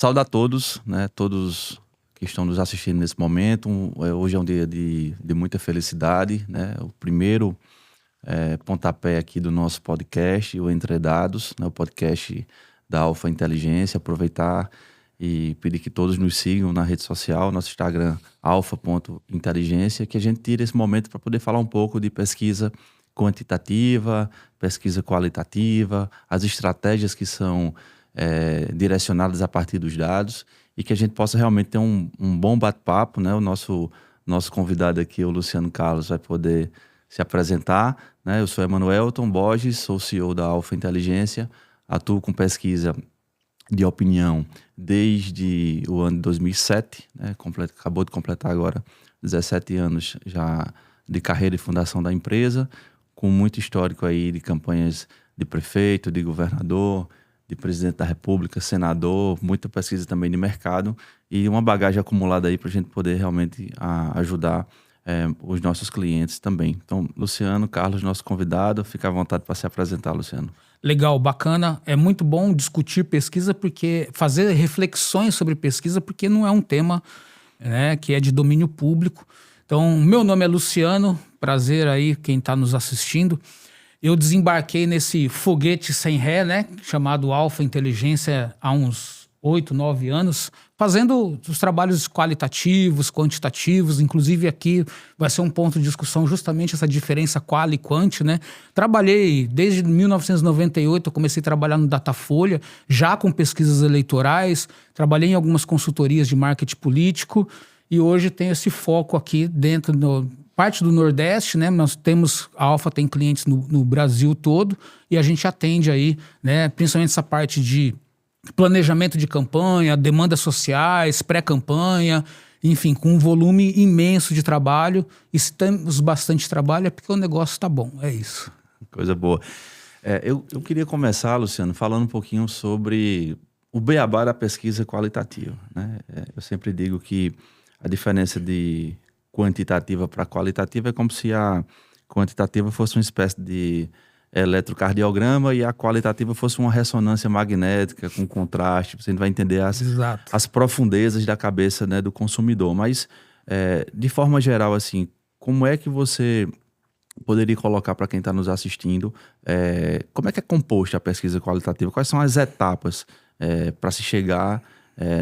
Saudar todos, né? Todos que estão nos assistindo nesse momento. Hoje é um dia de muita felicidade, né? O primeiro pontapé aqui do nosso podcast, o Entre Dados, né? O podcast da Alfa Inteligência. Aproveitar e pedir que todos nos sigam na rede social, nosso Instagram, alfa.inteligência, que a gente tire esse momento para poder falar um pouco de pesquisa quantitativa, pesquisa qualitativa, as estratégias que são direcionadas a partir dos dados, e que a gente possa realmente ter um bom bate-papo, né? O nosso convidado aqui, o Luciano Carlos, vai poder se apresentar, né? Eu sou Emanuelton Borges, sou CEO da Alfa Inteligência, atuo com pesquisa de opinião desde o ano de 2007, né? Acabou de completar agora 17 anos já de carreira e fundação da empresa, com muito histórico aí de campanhas de prefeito, de governador, de presidente da República, senador, muita pesquisa também de mercado e uma bagagem acumulada aí para a gente poder realmente ajudar os nossos clientes também. Então, Luciano Carlos, nosso convidado, fica à vontade para se apresentar, Luciano. Legal, bacana. É muito bom discutir pesquisa, porque fazer reflexões sobre pesquisa, porque não é um tema, né, que é de domínio público. Então, meu nome é Luciano, prazer aí quem está nos assistindo. Eu desembarquei nesse foguete sem ré, né, chamado Alfa Inteligência, há uns 8, 9 anos, fazendo os trabalhos qualitativos, quantitativos. Inclusive aqui vai ser um ponto de discussão justamente essa diferença qual e quant, né? Trabalhei desde 1998, eu comecei a trabalhar no Datafolha, já com pesquisas eleitorais, trabalhei em algumas consultorias de marketing político e hoje tenho esse foco aqui dentro parte do Nordeste, né? A Alfa tem clientes no Brasil todo e a gente atende aí, né? Principalmente essa parte de planejamento de campanha, demandas sociais, pré-campanha, enfim, com um volume imenso de trabalho. E se temos bastante trabalho é porque o negócio está bom, é isso. Coisa boa. Eu queria começar, Luciano, falando um pouquinho sobre o beabá da pesquisa qualitativa, né? Eu sempre digo que a diferença de quantitativa para qualitativa é como se a quantitativa fosse uma espécie de eletrocardiograma e a qualitativa fosse uma ressonância magnética com contraste. Você vai entender as profundezas da cabeça, né, do consumidor. Mas, de forma geral, assim, como é que você poderia colocar para quem está nos assistindo, como é que é composta a pesquisa qualitativa? Quais são as etapas para se chegar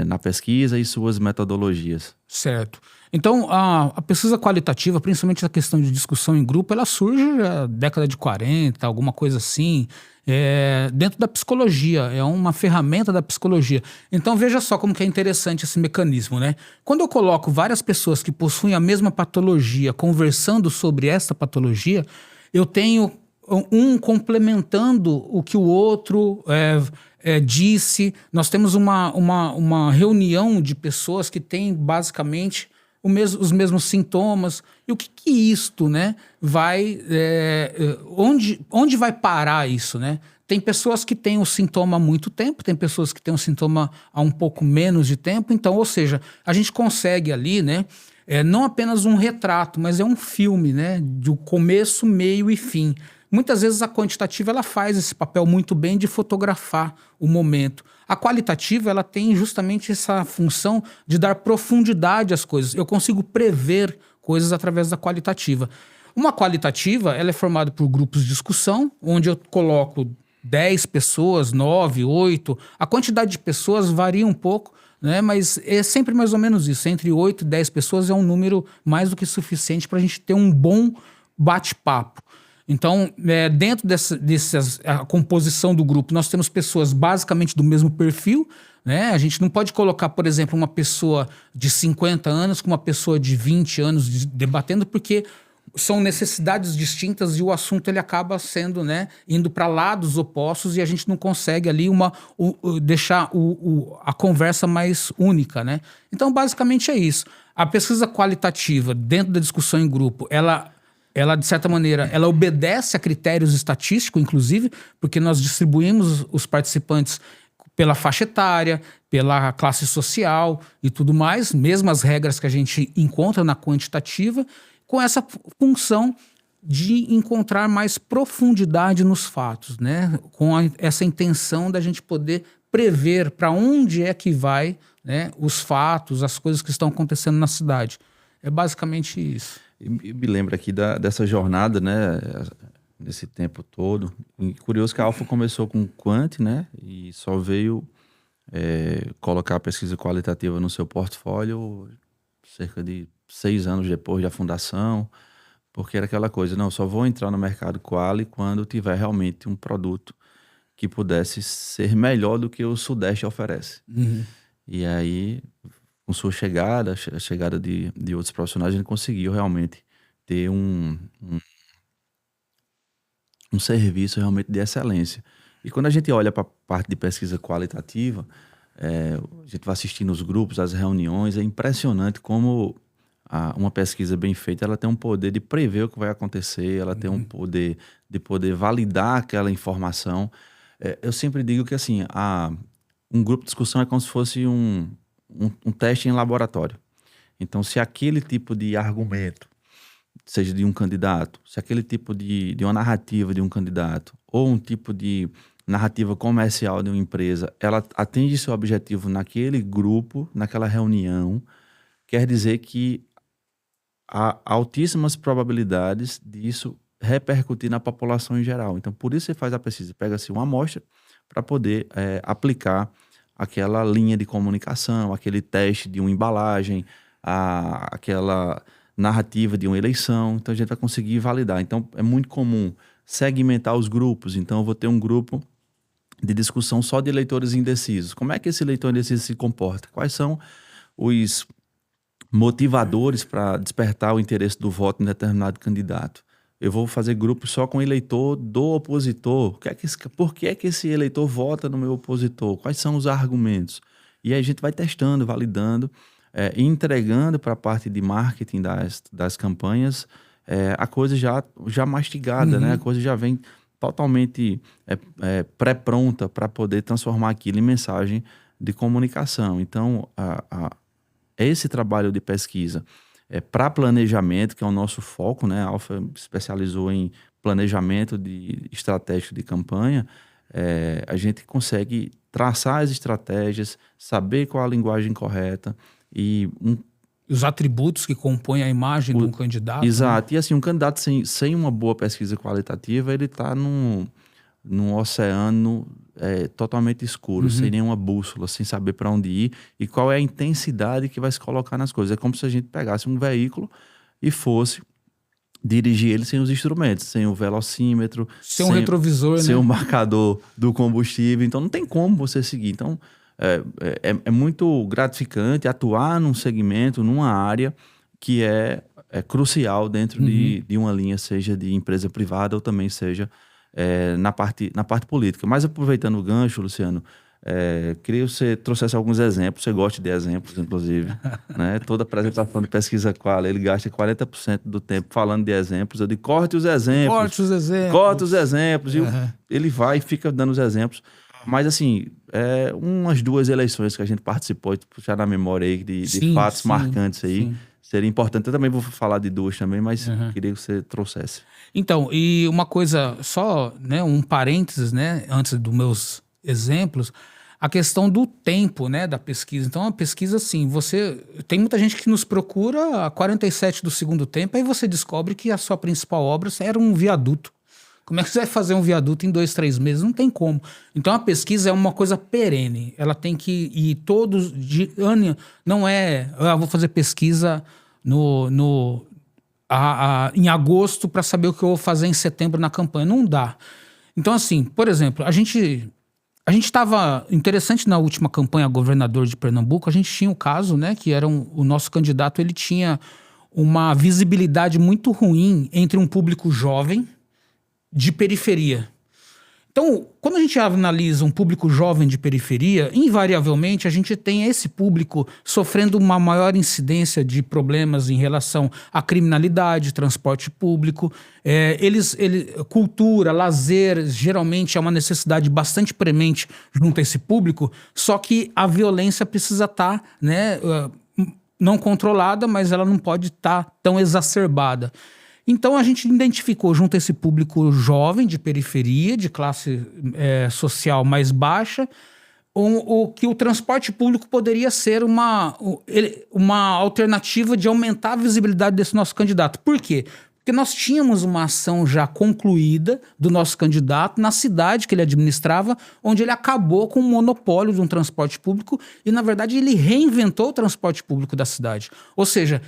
na pesquisa e suas metodologias? Certo. Então, a pesquisa qualitativa, principalmente a questão de discussão em grupo, ela surge na década de 40, alguma coisa assim, dentro da psicologia, é uma ferramenta da psicologia. Então, veja só como que é interessante esse mecanismo, né? Quando eu coloco várias pessoas que possuem a mesma patologia conversando sobre essa patologia, eu tenho um complementando o que o outro disse. Nós temos uma reunião de pessoas que têm basicamente os mesmos sintomas. E o que isto, né, vai... onde vai parar isso, né? Tem pessoas que têm o sintoma há muito tempo, tem pessoas que têm o sintoma há um pouco menos de tempo. Então, ou seja, a gente consegue ali, né, não apenas um retrato, mas é um filme, né, do começo, meio e fim. Muitas vezes a quantitativa ela faz esse papel muito bem de fotografar o momento. A qualitativa ela tem justamente essa função de dar profundidade às coisas. Eu consigo prever coisas através da qualitativa. Uma qualitativa ela é formada por grupos de discussão, onde eu coloco 10 pessoas, 9, 8. A quantidade de pessoas varia um pouco, né? Mas é sempre mais ou menos isso. Entre 8 e 10 pessoas é um número mais do que suficiente para a gente ter um bom bate-papo. Então, dentro a composição do grupo, nós temos pessoas basicamente do mesmo perfil, né? A gente não pode colocar, por exemplo, uma pessoa de 50 anos com uma pessoa de 20 anos debatendo, porque são necessidades distintas e o assunto ele acaba sendo, né, indo para lados opostos e a gente não consegue ali deixar a conversa mais única, né? Então, basicamente é isso. A pesquisa qualitativa dentro da discussão em grupo, ela, de certa maneira, ela obedece a critérios estatísticos, inclusive, porque nós distribuímos os participantes pela faixa etária, pela classe social e tudo mais, mesmas regras que a gente encontra na quantitativa, com essa função de encontrar mais profundidade nos fatos, né? Com essa intenção da gente poder prever para onde é que vai, né, os fatos, as coisas que estão acontecendo na cidade. É basicamente isso. E me lembra aqui dessa jornada, né, nesse tempo todo. E curioso que a Alfa começou com Quant, né, e só veio colocar a pesquisa qualitativa no seu portfólio cerca de 6 anos depois da fundação, porque era aquela coisa, não, só vou entrar no mercado quali quando tiver realmente um produto que pudesse ser melhor do que o Sudeste oferece. E aí, com sua chegada, a chegada de outros profissionais, a gente conseguiu realmente ter um serviço realmente de excelência. E quando a gente olha para a parte de pesquisa qualitativa, a gente vai assistindo os grupos, as reuniões, é impressionante como uma pesquisa bem feita, ela tem um poder de prever o que vai acontecer, ela tem um poder de poder validar aquela informação. Eu sempre digo que assim, um grupo de discussão é como se fosse um teste em laboratório. Então, se aquele tipo de argumento, seja de um candidato, se aquele tipo de uma narrativa de um candidato, ou um tipo de narrativa comercial de uma empresa, ela atende seu objetivo naquele grupo, naquela reunião, quer dizer que há altíssimas probabilidades disso repercutir na população em geral. Então, por isso você faz a pesquisa, pega-se uma amostra para poder aplicar aquela linha de comunicação, aquele teste de uma embalagem, aquela narrativa de uma eleição. Então, a gente vai conseguir validar. Então, é muito comum segmentar os grupos. Então, eu vou ter um grupo de discussão só de eleitores indecisos. Como é que esse eleitor indeciso se comporta? Quais são os motivadores para despertar o interesse do voto em determinado candidato? Eu vou fazer grupo só com eleitor do opositor. Por que é que esse eleitor vota no meu opositor? Quais são os argumentos? E aí a gente vai testando, validando, e entregando para a parte de marketing das campanhas a coisa já mastigada, né? A coisa já vem totalmente pré-pronta para poder transformar aquilo em mensagem de comunicação. Então, esse trabalho de pesquisa para planejamento, que é o nosso foco, né? A Alfa especializou em planejamento estratégico de campanha. A gente consegue traçar as estratégias, saber qual a linguagem correta e os atributos que compõem a imagem de um candidato. Exato. Né? E assim, um candidato sem uma boa pesquisa qualitativa, ele está num oceano totalmente escuro, sem nenhuma bússola, sem saber para onde ir e qual é a intensidade que vai se colocar nas coisas. É como se a gente pegasse um veículo e fosse dirigir ele sem os instrumentos, sem o velocímetro, sem um retrovisor, sem né? o marcador do combustível. Então não tem como você seguir. Então é muito gratificante atuar num segmento, numa área que é crucial dentro de uma linha, seja de empresa privada ou também seja na parte política. Mas aproveitando o gancho, Luciano, queria que você trouxesse alguns exemplos. Você gosta de exemplos, inclusive. Né? Toda apresentação de pesquisa qual ele gasta 40% do tempo falando de exemplos. Eu digo, corte os exemplos. Corte os exemplos. Corte os exemplos. E ele vai e fica dando os exemplos. Mas, assim, umas 2 eleições que a gente participou, puxar na memória aí de fatos marcantes aí. Sim. Seria importante. Eu também vou falar de 2 também, mas queria que você trouxesse. Então, e uma coisa só, né, um parênteses, né, antes dos meus exemplos, a questão do tempo, né, da pesquisa. Então, a pesquisa, assim, tem muita gente que nos procura a 47 do segundo tempo, aí você descobre que a sua principal obra era um viaduto. Como é que você vai fazer um viaduto em 2, 3 meses? Não tem como. Então, a pesquisa é uma coisa perene. Ela tem que ir todos de ano. Não vou fazer pesquisa em agosto para saber o que eu vou fazer em setembro na campanha. Não dá. Então, assim, por exemplo, a gente estava interessante na última campanha governador de Pernambuco, a gente tinha um caso, né, que era o nosso candidato, ele tinha uma visibilidade muito ruim entre um público jovem de periferia. Então, quando a gente analisa um público jovem de periferia, invariavelmente a gente tem esse público sofrendo uma maior incidência de problemas em relação à criminalidade, transporte público. Cultura, lazer, geralmente é uma necessidade bastante premente junto a esse público, só que a violência precisa estar, né, não controlada, mas ela não pode estar tão exacerbada. Então, a gente identificou junto a esse público jovem, de periferia, de classe social mais baixa, que o transporte público poderia ser uma alternativa de aumentar a visibilidade desse nosso candidato. Por quê? Porque nós tínhamos uma ação já concluída do nosso candidato na cidade que ele administrava, onde ele acabou com o monopólio de um transporte público e, na verdade, ele reinventou o transporte público da cidade. Ou seja,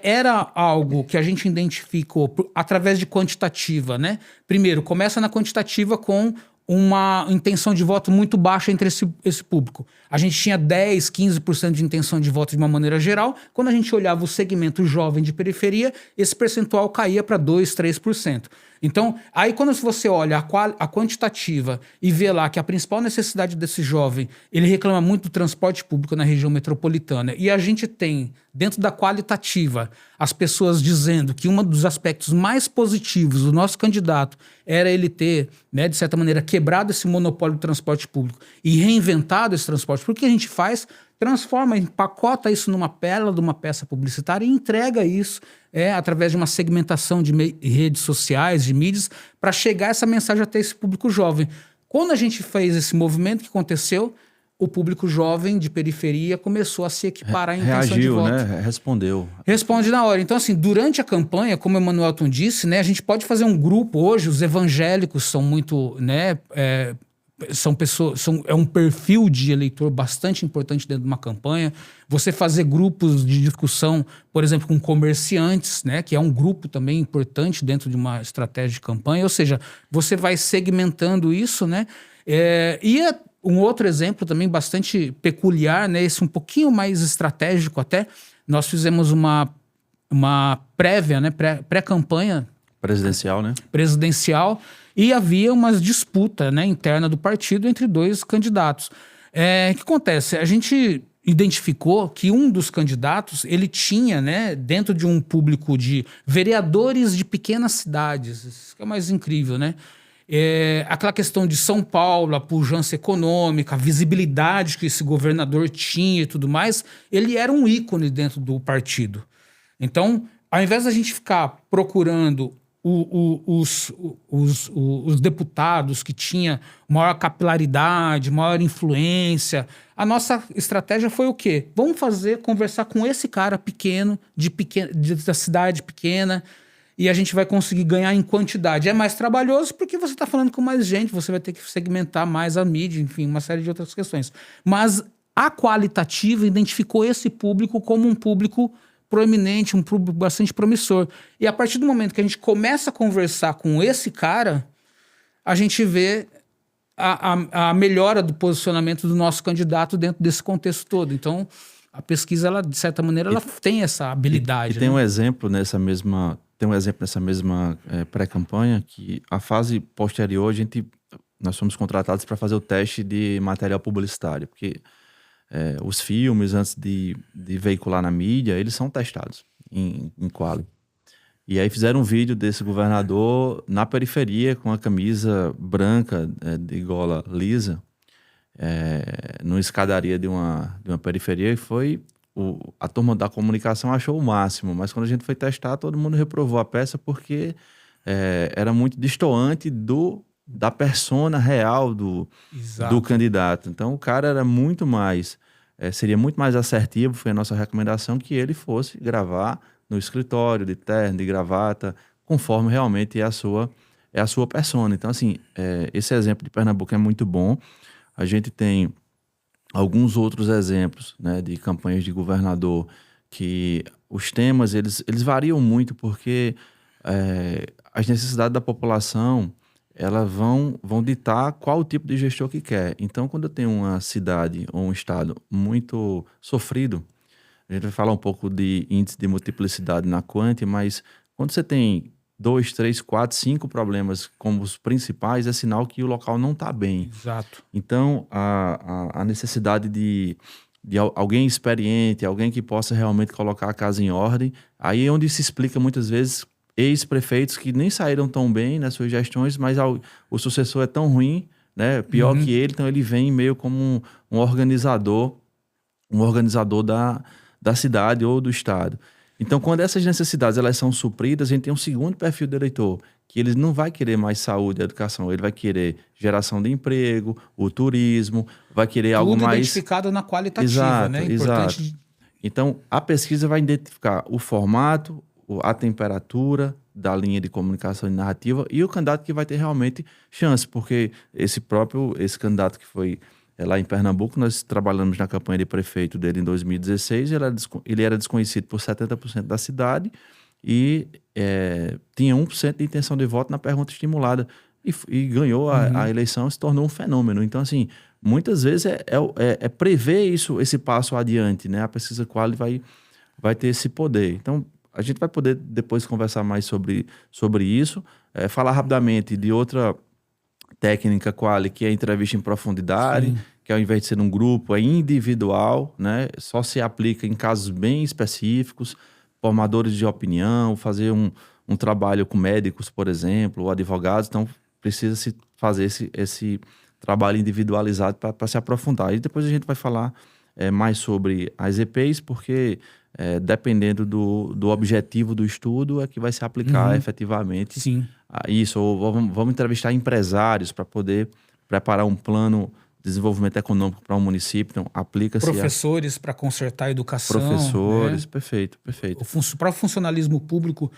era algo que a gente identificou através de quantitativa, né? Primeiro, começa na quantitativa com uma intenção de voto muito baixa entre esse público. A gente tinha 10, 15% de intenção de voto de uma maneira geral. Quando a gente olhava o segmento jovem de periferia, esse percentual caía para 2, 3%. Então, aí quando você olha a quantitativa e vê lá que a principal necessidade desse jovem, ele reclama muito do transporte público na região metropolitana, e a gente tem, dentro da qualitativa, as pessoas dizendo que um dos aspectos mais positivos do nosso candidato era ele ter, né, de certa maneira, quebrado esse monopólio do transporte público e reinventado esse transporte público. O que a gente faz? Transforma, empacota isso numa pérola de uma peça publicitária e entrega isso através de uma segmentação de redes sociais, de mídias, para chegar essa mensagem até esse público jovem. Quando a gente fez esse movimento, que aconteceu? O público jovem de periferia começou a se equiparar em intenção de voto. Reagiu, né? Respondeu. Responde na hora. Então, assim, durante a campanha, como o Emanuelton disse, né, a gente pode fazer um grupo hoje, os evangélicos são muito, né, são pessoas, é um perfil de eleitor bastante importante dentro de uma campanha. Você fazer grupos de discussão, por exemplo, com comerciantes, né, que é um grupo também importante dentro de uma estratégia de campanha. Ou seja, você vai segmentando isso, né? Um outro exemplo também bastante peculiar, né, esse um pouquinho mais estratégico até, nós fizemos uma prévia, né, pré-campanha Presidencial, né? Presidencial, e havia uma disputa, né, interna do partido entre dois candidatos. O que acontece? A gente identificou que um dos candidatos, ele tinha, né, dentro de um público de vereadores de pequenas cidades, isso que é mais incrível, né? Aquela questão de São Paulo, a pujança econômica, a visibilidade que esse governador tinha e tudo mais, ele era um ícone dentro do partido. Então, ao invés da gente ficar procurando os deputados que tinham maior capilaridade, maior influência, a nossa estratégia foi o quê? Vamos conversar com esse cara pequeno, da cidade pequena, e a gente vai conseguir ganhar em quantidade. É mais trabalhoso porque você está falando com mais gente, você vai ter que segmentar mais a mídia, enfim, uma série de outras questões. Mas a qualitativa identificou esse público como um público proeminente, um público bastante promissor. E a partir do momento que a gente começa a conversar com esse cara, a gente vê a melhora do posicionamento do nosso candidato dentro desse contexto todo. Então, a pesquisa, ela, de certa maneira, ela tem essa habilidade. E tem um exemplo nessa mesma pré-campanha, que a fase posterior, nós fomos contratados para fazer o teste de material publicitário, porque os filmes, antes de veicular na mídia, eles são testados em quali. E aí fizeram um vídeo desse governador na periferia, com a camisa branca de gola lisa, numa escadaria de uma periferia, e foi... a turma da comunicação achou o máximo, mas quando a gente foi testar, todo mundo reprovou a peça porque era muito destoante da persona real do candidato. Então o cara era muito mais, seria muito mais assertivo, foi a nossa recomendação, que ele fosse gravar no escritório, de terno, de gravata, conforme realmente é a sua persona. Então, assim, esse exemplo de Pernambuco é muito bom. A gente tem alguns outros exemplos, né, de campanhas de governador, que os temas eles variam muito, porque as necessidades da população, elas vão ditar qual o tipo de gestor que quer. Então, quando eu tenho uma cidade ou um estado muito sofrido, a gente vai falar um pouco de índice de multiplicidade na Quant, mas quando você tem 2, 3, 4, 5 problemas como os principais, é sinal que o local não está bem. Exato. Então, a necessidade de alguém experiente, alguém que possa realmente colocar a casa em ordem, aí é onde se explica muitas vezes ex-prefeitos que nem saíram tão bem nas suas gestões, mas o sucessor é tão ruim, né, pior que ele, então ele vem meio como um organizador da cidade ou do estado. Então, quando essas necessidades elas são supridas, a gente tem um segundo perfil do eleitor, que ele não vai querer mais saúde e educação, ele vai querer geração de emprego, o turismo, vai querer algo mais... Tudo identificado na qualitativa, Exato, né? exato. Importante. Então, a pesquisa vai identificar o formato, a temperatura da linha de comunicação e narrativa e o candidato que vai ter realmente chance, porque esse candidato que foi lá em Pernambuco, nós trabalhamos na campanha de prefeito dele em 2016, ele era desconhecido por 70% da cidade e tinha 1% de intenção de voto na pergunta estimulada e ganhou a eleição, se tornou um fenômeno. Então, assim, muitas vezes é prever esse passo adiante, né? A pesquisa quali vai ter esse poder. Então, a gente vai poder depois conversar mais sobre isso, falar rapidamente de outra técnica quali, que é a entrevista em profundidade, Sim. que ao invés de ser um grupo, é individual, né? Só se aplica em casos bem específicos, formadores de opinião, fazer um trabalho com médicos, por exemplo, ou advogados, então precisa-se fazer esse trabalho individualizado para se aprofundar. E depois a gente vai falar mais sobre as EPs, porque dependendo do objetivo do estudo é que vai se aplicar efetivamente isso. Ou vamos entrevistar empresários para poder preparar um plano de desenvolvimento econômico para um município. Então, aplica-se... Professores para consertar a educação. Professores, né? perfeito. O próprio funcionalismo público,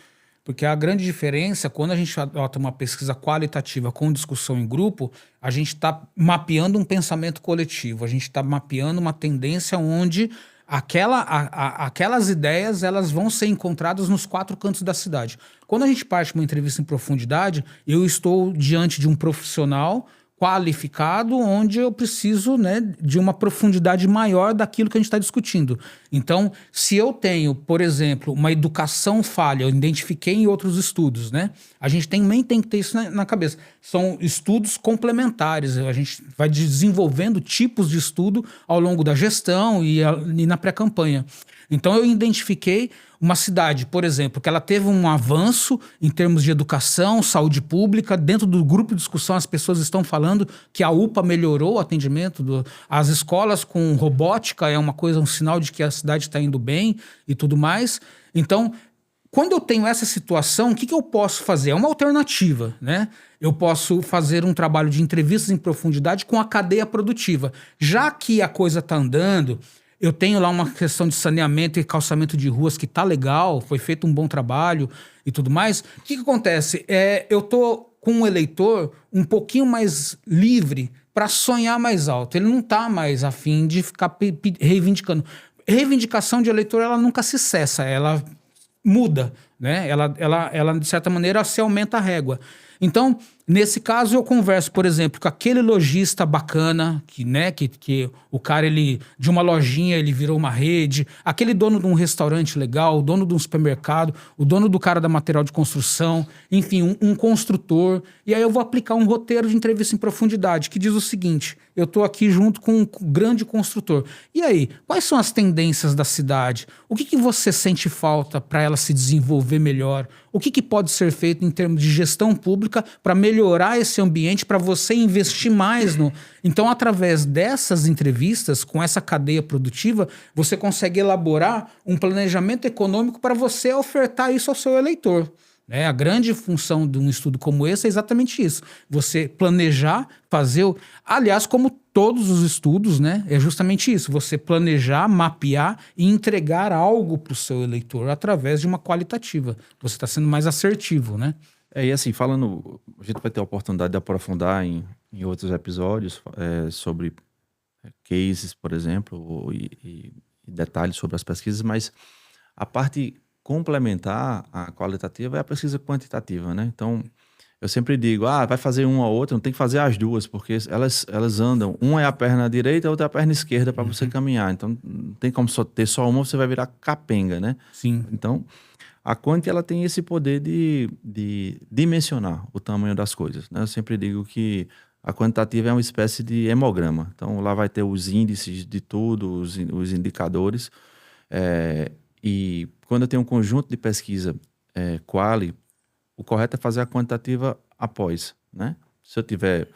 porque a grande diferença, quando a gente adota uma pesquisa qualitativa com discussão em grupo, a gente está mapeando um pensamento coletivo, a gente está mapeando uma tendência onde aquelas ideias elas vão ser encontradas nos 4 cantos da cidade. Quando a gente parte para uma entrevista em profundidade, eu estou diante de um profissional qualificado, onde eu preciso, né, de uma profundidade maior daquilo que a gente está discutindo. Então, se eu tenho, por exemplo, uma educação falha, eu identifiquei em outros estudos, né? A gente também tem que ter isso na cabeça. São estudos complementares, a gente vai desenvolvendo tipos de estudo ao longo da gestão e na pré-campanha. Então, eu identifiquei uma cidade, por exemplo, que ela teve um avanço em termos de educação, saúde pública. Dentro do grupo de discussão, as pessoas estão falando que a UPA melhorou o atendimento. As escolas com robótica é uma coisa, um sinal de que a cidade está indo bem e tudo mais. Então, quando eu tenho essa situação, o que eu posso fazer? É uma alternativa, né? Eu posso fazer um trabalho de entrevistas em profundidade com a cadeia produtiva. Já que a coisa está andando... Eu tenho lá uma questão de saneamento e calçamento de ruas que tá legal, foi feito um bom trabalho e tudo mais. O que acontece? Eu tô com um eleitor um pouquinho mais livre para sonhar mais alto. Ele não tá mais a fim de ficar reivindicando. Reivindicação de eleitor, ela nunca se cessa, ela muda, né? Ela de certa maneira, se aumenta a régua. Então, nesse caso, eu converso, por exemplo, com aquele lojista bacana, que o cara, ele de uma lojinha, ele virou uma rede, aquele dono de um restaurante legal, o dono de um supermercado, o dono do cara da material de construção, enfim, um construtor. E aí eu vou aplicar um roteiro de entrevista em profundidade, que diz o seguinte: eu estou aqui junto com um grande construtor. E aí, quais são as tendências da cidade? O que você sente falta para ela se desenvolver melhor? O que pode ser feito em termos de gestão pública para melhorar esse ambiente, para você investir mais no... Então, através dessas entrevistas, com essa cadeia produtiva, você consegue elaborar um planejamento econômico para você ofertar isso ao seu eleitor. A grande função de um estudo como esse é exatamente isso. Você planejar, fazer... Aliás, como todos os estudos, né? É justamente isso. Você planejar, mapear e entregar algo para o seu eleitor através de uma qualitativa. Você está sendo mais assertivo, né? E assim, falando... A gente vai ter a oportunidade de aprofundar em outros episódios sobre cases, por exemplo, e detalhes sobre as pesquisas, mas a parte... complementar a qualitativa é a pesquisa quantitativa, né? Então, eu sempre digo, vai fazer uma ou outra, não tem que fazer as duas, porque elas andam. Uma é a perna direita, a outra é a perna esquerda para você caminhar. Então, não tem como ter só uma, você vai virar capenga, né? Sim. Então, a quant, ela tem esse poder de dimensionar o tamanho das coisas, né? Eu sempre digo que a quantitativa é uma espécie de hemograma. Então, lá vai ter os índices de tudo, os indicadores, e quando eu tenho um conjunto de pesquisa quali, o correto é fazer a quantitativa após, né? Se eu tiver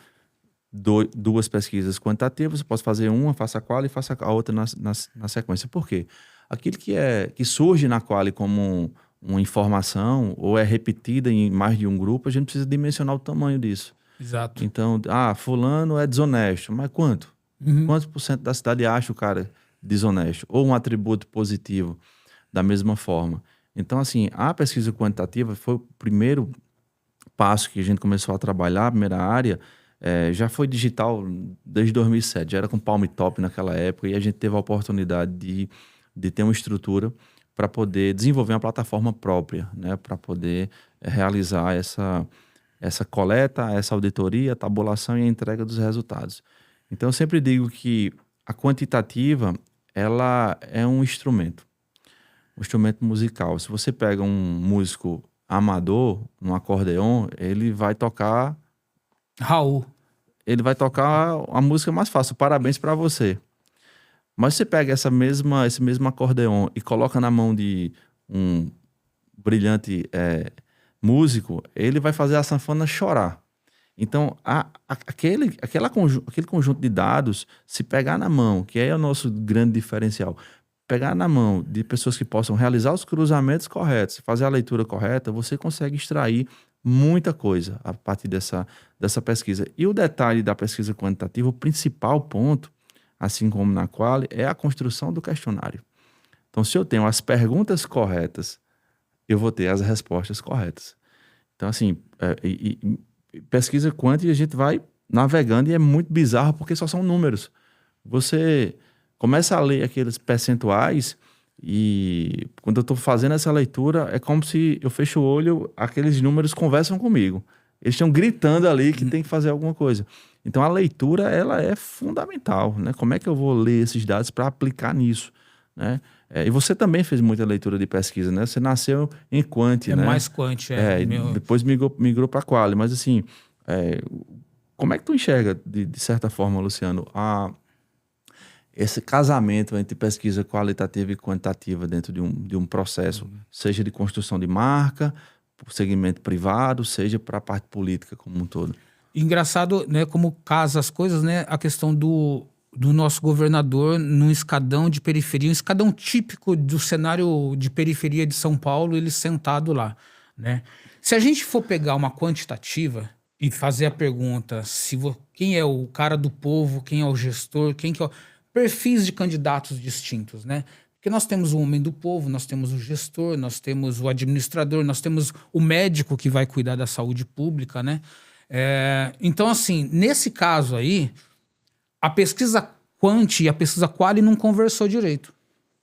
duas pesquisas quantitativas, eu posso fazer uma, faço a quali e faço a outra na sequência. Por quê? Aquilo que surge na quali como uma informação ou é repetida em mais de um grupo, a gente precisa dimensionar o tamanho disso. Exato. Então, fulano é desonesto, mas quanto? Quantos por cento da cidade acha o cara desonesto? Ou um atributo positivo da mesma forma? Então, assim, a pesquisa quantitativa foi o primeiro passo que a gente começou a trabalhar, a primeira área, já foi digital desde 2007, já era com Palm Top naquela época, e a gente teve a oportunidade de ter uma estrutura para poder desenvolver uma plataforma própria, né, para poder realizar essa coleta, essa auditoria, a tabulação e a entrega dos resultados. Então, eu sempre digo que a quantitativa, ela é um instrumento musical. Se você pega um músico amador, um acordeon, ele vai tocar Raul. a música mais fácil, parabéns para você. Mas você pega esse mesmo acordeon e coloca na mão de um brilhante músico, ele vai fazer a sanfona chorar. Então, aquele conjunto de dados, se pegar na mão, que é o nosso grande diferencial, pegar na mão de pessoas que possam realizar os cruzamentos corretos, fazer a leitura correta, você consegue extrair muita coisa a partir dessa pesquisa. E o detalhe da pesquisa quantitativa, o principal ponto, assim como na Quali, é a construção do questionário. Então, se eu tenho as perguntas corretas, eu vou ter as respostas corretas. Então, assim, pesquisa quant e a gente vai navegando e é muito bizarro porque só são números. Você começa a ler aqueles percentuais e quando eu estou fazendo essa leitura é como se eu fecho o olho, aqueles números conversam comigo. Eles estão gritando ali que tem que fazer alguma coisa. Então a leitura ela é fundamental, né? Como é que eu vou ler esses dados para aplicar nisso, né? E você também fez muita leitura de pesquisa, né? Você nasceu em quant, né? Mais quant, Depois migrou para quali, mas assim, como é que tu enxerga de certa forma, Luciano, esse casamento entre pesquisa qualitativa e quantitativa dentro de um processo, seja de construção de marca, para o segmento privado, seja para a parte política como um todo? Engraçado, né, como casa as coisas, né, a questão do nosso governador num escadão de periferia, um escadão típico do cenário de periferia de São Paulo, ele sentado lá, né? Se a gente for pegar uma quantitativa e fazer a pergunta quem é o cara do povo, quem é o gestor, quem que é perfis de candidatos distintos, né? Porque nós temos o homem do povo, nós temos o gestor, nós temos o administrador, nós temos o médico que vai cuidar da saúde pública, né? Então, assim, nesse caso aí, a pesquisa quant e a pesquisa quali não conversou direito,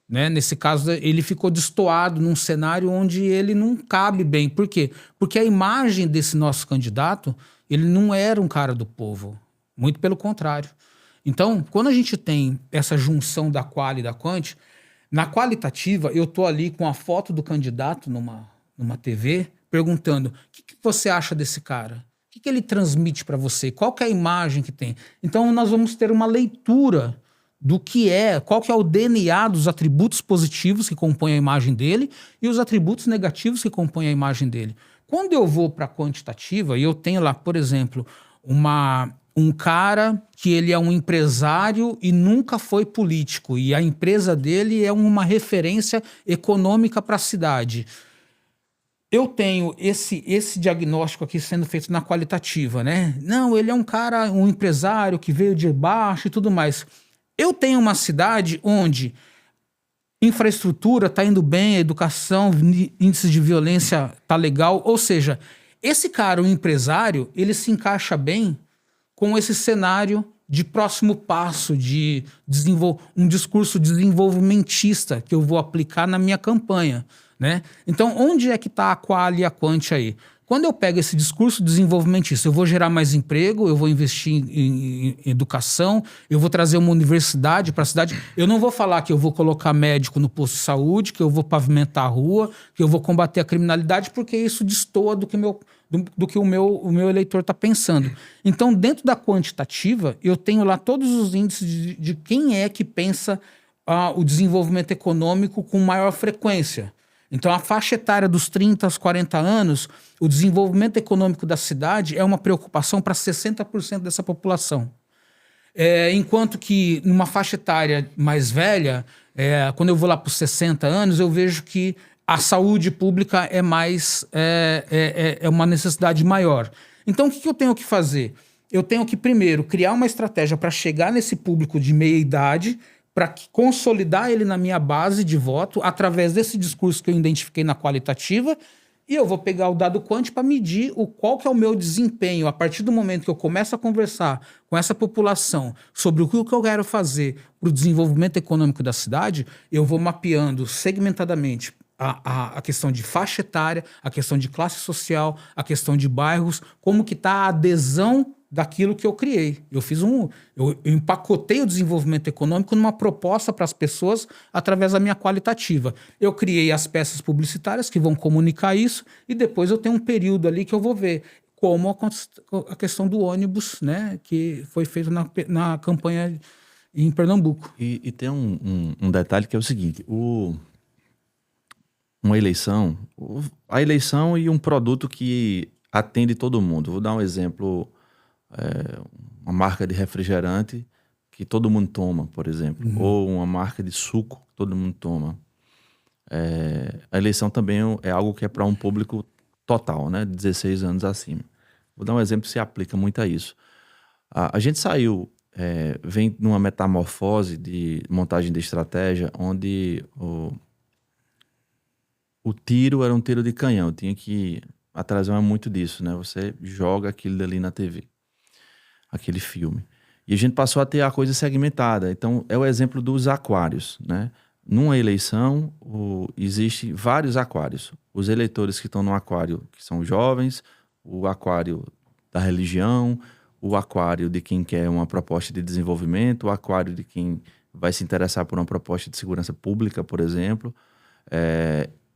né? Nesse caso, ele ficou destoado num cenário onde ele não cabe bem. Por quê? Porque a imagem desse nosso candidato, ele não era um cara do povo. Muito pelo contrário. Então, quando a gente tem essa junção da quali e da quant, na qualitativa, eu tô ali com a foto do candidato numa TV, perguntando: o que você acha desse cara? O que ele transmite para você? Qual que é a imagem que tem? Então, nós vamos ter uma leitura do qual que é o DNA dos atributos positivos que compõem a imagem dele e os atributos negativos que compõem a imagem dele. Quando eu vou para a quantitativa e eu tenho lá, por exemplo, um cara que ele é um empresário e nunca foi político e a empresa dele é uma referência econômica para a cidade. Eu tenho esse diagnóstico aqui sendo feito na qualitativa, né? Não, ele é um cara, um empresário que veio de baixo e tudo mais. Eu tenho uma cidade onde infraestrutura está indo bem, a educação, índice de violência está legal. Ou seja, esse cara, o empresário, ele se encaixa bem com esse cenário de próximo passo, de um discurso desenvolvimentista que eu vou aplicar na minha campanha, né? Então, onde é que está a quali e a quant aí? Quando eu pego esse discurso desenvolvimentista, eu vou gerar mais emprego, eu vou investir em educação, eu vou trazer uma universidade para a cidade. Eu não vou falar que eu vou colocar médico no posto de saúde, que eu vou pavimentar a rua, que eu vou combater a criminalidade, porque isso destoa do que o meu eleitor está pensando. Então, dentro da quantitativa, eu tenho lá todos os índices de quem é que pensa o desenvolvimento econômico com maior frequência. Então, a faixa etária dos 30 aos 40 anos, o desenvolvimento econômico da cidade é uma preocupação para 60% dessa população. Enquanto que, numa faixa etária mais velha, quando eu vou lá para os 60 anos, eu vejo que a saúde pública é mais é uma necessidade maior. Então, o que eu tenho que fazer? Eu tenho que, primeiro, criar uma estratégia para chegar nesse público de meia idade, para consolidar ele na minha base de voto, através desse discurso que eu identifiquei na qualitativa, e eu vou pegar o dado quant para medir qual que é o meu desempenho. A partir do momento que eu começo a conversar com essa população sobre o que eu quero fazer para o desenvolvimento econômico da cidade, eu vou mapeando segmentadamente a questão de faixa etária, a questão de classe social, a questão de bairros, como que está a adesão daquilo que eu criei. Eu empacotei o desenvolvimento econômico numa proposta para as pessoas através da minha qualitativa. Eu criei as peças publicitárias que vão comunicar isso e depois eu tenho um período ali que eu vou ver como a questão do ônibus, né, que foi feito na campanha em Pernambuco. E tem um detalhe que é o seguinte, uma eleição, a eleição e um produto que atende todo mundo. Vou dar um exemplo, uma marca de refrigerante que todo mundo toma, por exemplo, ou uma marca de suco que todo mundo toma. A eleição também é algo que é para um público total, né, de 16 anos acima. Vou dar um exemplo que se aplica muito a isso. A gente vem numa metamorfose de montagem de estratégia, onde o tiro era um tiro de canhão. Tinha que... A televisão é muito disso, né? Você joga aquilo dali na TV, aquele filme. E a gente passou a ter a coisa segmentada. Então, é o exemplo dos aquários, né? Numa eleição, existe vários aquários. Os eleitores que estão no aquário, que são jovens, o aquário da religião, o aquário de quem quer uma proposta de desenvolvimento, o aquário de quem vai se interessar por uma proposta de segurança pública, por exemplo.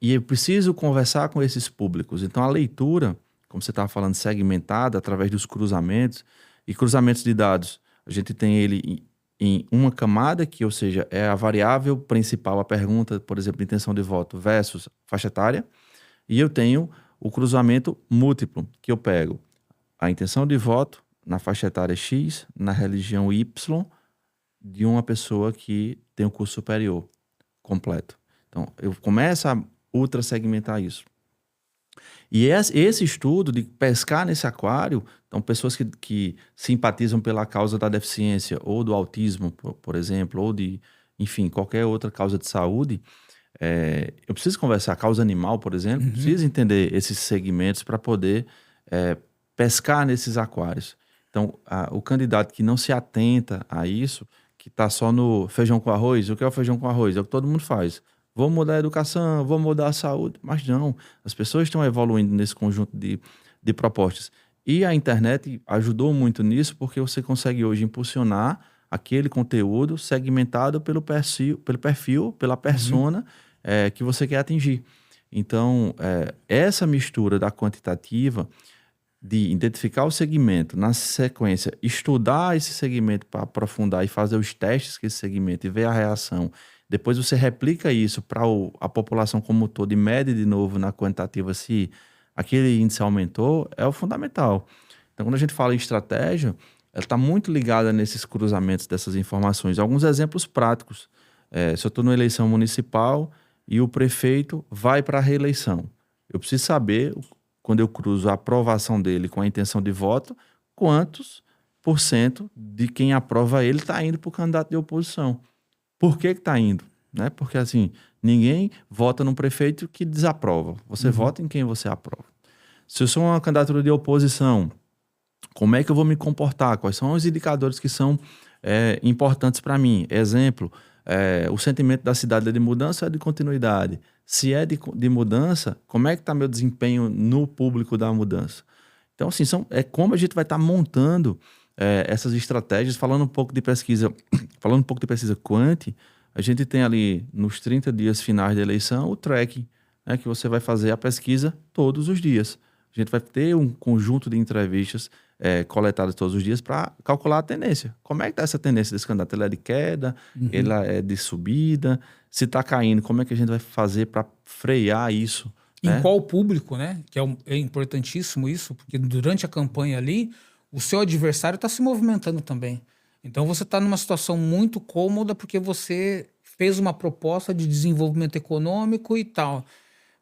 E eu preciso conversar com esses públicos. Então, a leitura, como você estava falando, segmentada através dos cruzamentos, e cruzamentos de dados, a gente tem ele em uma camada, que, ou seja, é a variável principal, a pergunta, por exemplo, de intenção de voto versus faixa etária, e eu tenho o cruzamento múltiplo, que eu pego a intenção de voto na faixa etária X, na religião Y, de uma pessoa que tem o curso superior completo. Então, eu começo a ultra segmentar isso. E esse estudo de pescar nesse aquário, então pessoas que simpatizam pela causa da deficiência ou do autismo, por exemplo, ou de, enfim, qualquer outra causa de saúde, eu preciso conversar, causa animal, por exemplo, preciso entender esses segmentos para poder pescar nesses aquários. Então, o candidato que não se atenta a isso, que está só no feijão com arroz, o que é o feijão com arroz? É o que todo mundo faz. Vou mudar a educação, vou mudar a saúde. Mas não, as pessoas estão evoluindo nesse conjunto de propostas. E a internet ajudou muito nisso, porque você consegue hoje impulsionar aquele conteúdo segmentado pelo perfil, pela persona que você quer atingir. Então, essa mistura da quantitativa, de identificar o segmento, na sequência, estudar esse segmento para aprofundar e fazer os testes que esse segmento e ver a reação. Depois você replica isso para a população como um todo e mede de novo na quantitativa se aquele índice aumentou, é o fundamental. Então, quando a gente fala em estratégia, ela está muito ligada nesses cruzamentos dessas informações. Alguns exemplos práticos. Se eu estou numa eleição municipal e o prefeito vai para a reeleição, eu preciso saber, quando eu cruzo a aprovação dele com a intenção de voto, quantos % de quem aprova ele está indo para o candidato de oposição. Por que está indo? Né? Porque assim, ninguém vota num prefeito que desaprova. Você vota em quem você aprova. Se eu sou uma candidatura de oposição, como é que eu vou me comportar? Quais são os indicadores que são importantes para mim? Exemplo, o sentimento da cidade é de mudança ou é de continuidade? Se é de mudança, como é que está meu desempenho no público da mudança? Então, assim, como a gente vai estar montando essas estratégias. Falando um pouco de pesquisa quant, a gente tem ali nos 30 dias finais da eleição o tracking, né, que você vai fazer a pesquisa todos os dias. A gente vai ter um conjunto de entrevistas coletadas todos os dias para calcular a tendência. Como é que está essa tendência desse candidato? Ela é de queda? Ela é de subida? Se está caindo, como é que a gente vai fazer para frear isso? Em qual público, né? Que é importantíssimo isso, porque durante a campanha ali, o seu adversário está se movimentando também. Então você está numa situação muito cômoda porque você fez uma proposta de desenvolvimento econômico e tal.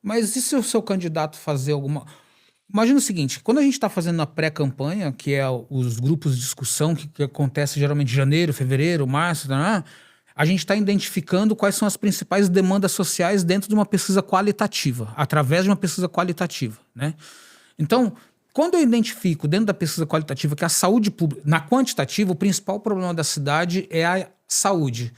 Mas e se o seu candidato fazer alguma... Imagina o seguinte, quando a gente está fazendo a pré-campanha, que é os grupos de discussão, que acontece geralmente em janeiro, fevereiro, março, tá, a gente está identificando quais são as principais demandas sociais dentro de uma pesquisa qualitativa, através de uma pesquisa qualitativa, né? Então, quando eu identifico dentro da pesquisa qualitativa que a saúde pública, na quantitativa, o principal problema da cidade é a saúde.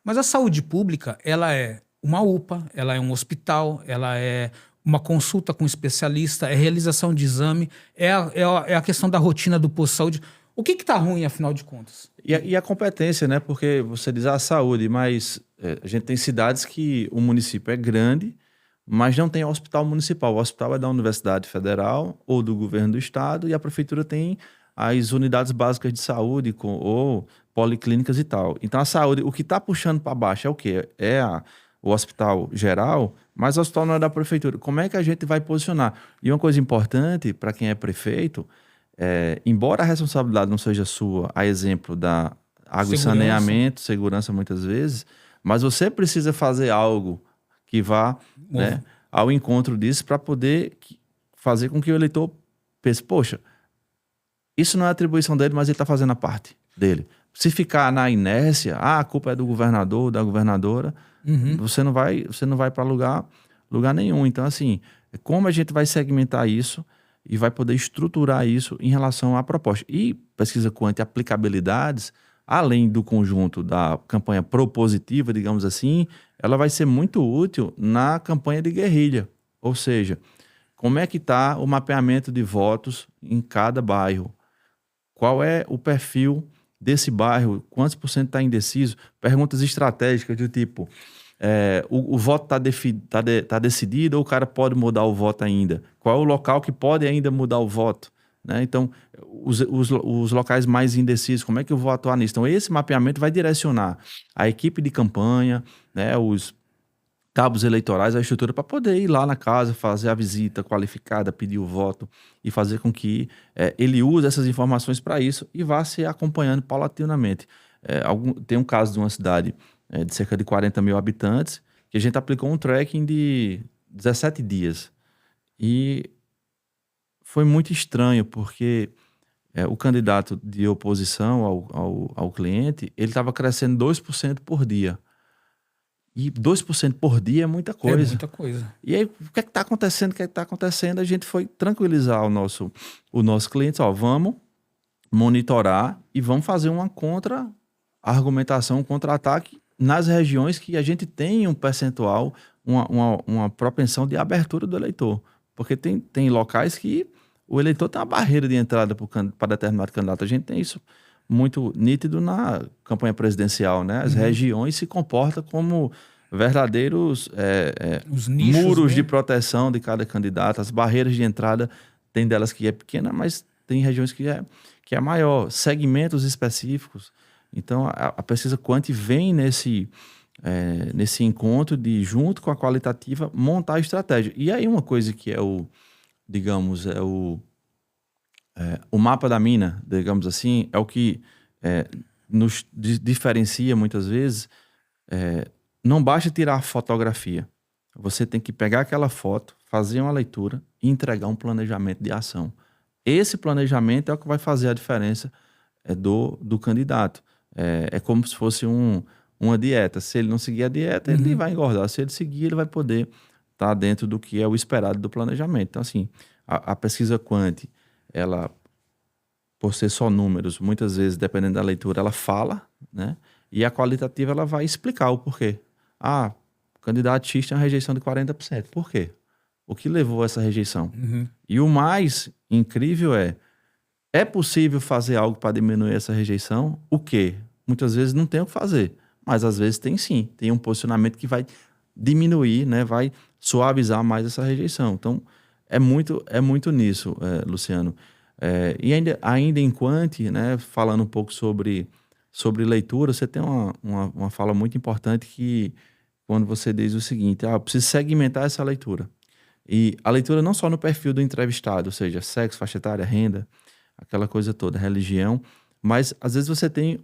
Mas a saúde pública, ela é uma UPA, ela é um hospital, ela é uma consulta com um especialista, é realização de exame, é a questão da rotina do posto de saúde. O que está ruim, afinal de contas? E a competência, né? Porque você diz a saúde, mas a gente tem cidades que o município é grande, mas não tem hospital municipal. O hospital é da Universidade Federal ou do governo do estado e a prefeitura tem as unidades básicas de saúde ou policlínicas e tal. Então a saúde, o que está puxando para baixo é o quê? O hospital geral, mas o hospital não é da prefeitura. Como é que a gente vai posicionar? E uma coisa importante para quem é prefeito, embora a responsabilidade não seja sua, a exemplo da água e saneamento, segurança muitas vezes, mas você precisa fazer algo que vá, né, ao encontro disso para poder fazer com que o eleitor pense, poxa, isso não é atribuição dele, mas ele está fazendo a parte dele. Se ficar na inércia, a culpa é do governador, da governadora, você não vai para lugar nenhum. Então, assim, como a gente vai segmentar isso e vai poder estruturar isso em relação à proposta. E pesquisa quanto aplicabilidades, além do conjunto da campanha propositiva, digamos assim, ela vai ser muito útil na campanha de guerrilha. Ou seja, como é que está o mapeamento de votos em cada bairro? Qual é o perfil desse bairro? Quantos por cento está indeciso? Perguntas estratégicas do tipo, o voto está decidido ou o cara pode mudar o voto ainda? Qual é o local que pode ainda mudar o voto? Né? Então, os locais mais indecisos, como é que eu vou atuar nisso? Então, esse mapeamento vai direcionar a equipe de campanha, né, os cabos eleitorais, a estrutura para poder ir lá na casa, fazer a visita qualificada, pedir o voto e fazer com que ele use essas informações para isso e vá se acompanhando paulatinamente. Tem um caso de uma cidade de cerca de 40 mil habitantes que a gente aplicou um tracking de 17 dias. E foi muito estranho, porque o candidato de oposição ao cliente, ele estava crescendo 2% por dia. E 2% por dia é muita coisa. É muita coisa. E aí, o que é que está acontecendo? O que é que está acontecendo? A gente foi tranquilizar o nosso cliente, vamos monitorar e vamos fazer uma contra-argumentação, um contra-ataque nas regiões que a gente tem um percentual, uma propensão de abertura do eleitor. Porque tem locais que o eleitor tem uma barreira de entrada para determinado candidato. A gente tem isso muito nítido na campanha presidencial, né? As regiões se comportam como verdadeiros Os nichos, muros né? de proteção de cada candidato. As barreiras de entrada, tem delas que é pequena, mas tem regiões que é maior. Segmentos específicos. Então, a pesquisa Quant vem nesse encontro de, junto com a qualitativa, montar a estratégia. E aí uma coisa que é o mapa da mina, digamos assim, é o que nos diferencia muitas vezes. Não basta tirar a fotografia. Você tem que pegar aquela foto, fazer uma leitura e entregar um planejamento de ação. Esse planejamento é o que vai fazer a diferença do candidato. É como se fosse uma dieta. Se ele não seguir a dieta, ele vai engordar. Se ele seguir, ele vai poder estar dentro do que é o esperado do planejamento. Então, assim, a pesquisa Quant, ela, por ser só números, muitas vezes, dependendo da leitura, ela fala, né? E a qualitativa, ela vai explicar o porquê. O candidato X tem uma rejeição de 40%. Por quê? O que levou a essa rejeição? E o mais incrível é possível fazer algo para diminuir essa rejeição? O quê? Muitas vezes não tem o que fazer, mas às vezes tem sim. Tem um posicionamento que vai diminuir, né? Vai suavizar mais essa rejeição. Então, é muito nisso, Luciano. E ainda em Quant, né, falando um pouco sobre leitura, você tem uma fala muito importante que, quando você diz o seguinte, eu preciso segmentar essa leitura. E a leitura não só no perfil do entrevistado, ou seja, sexo, faixa etária, renda, aquela coisa toda, religião, mas às vezes você tem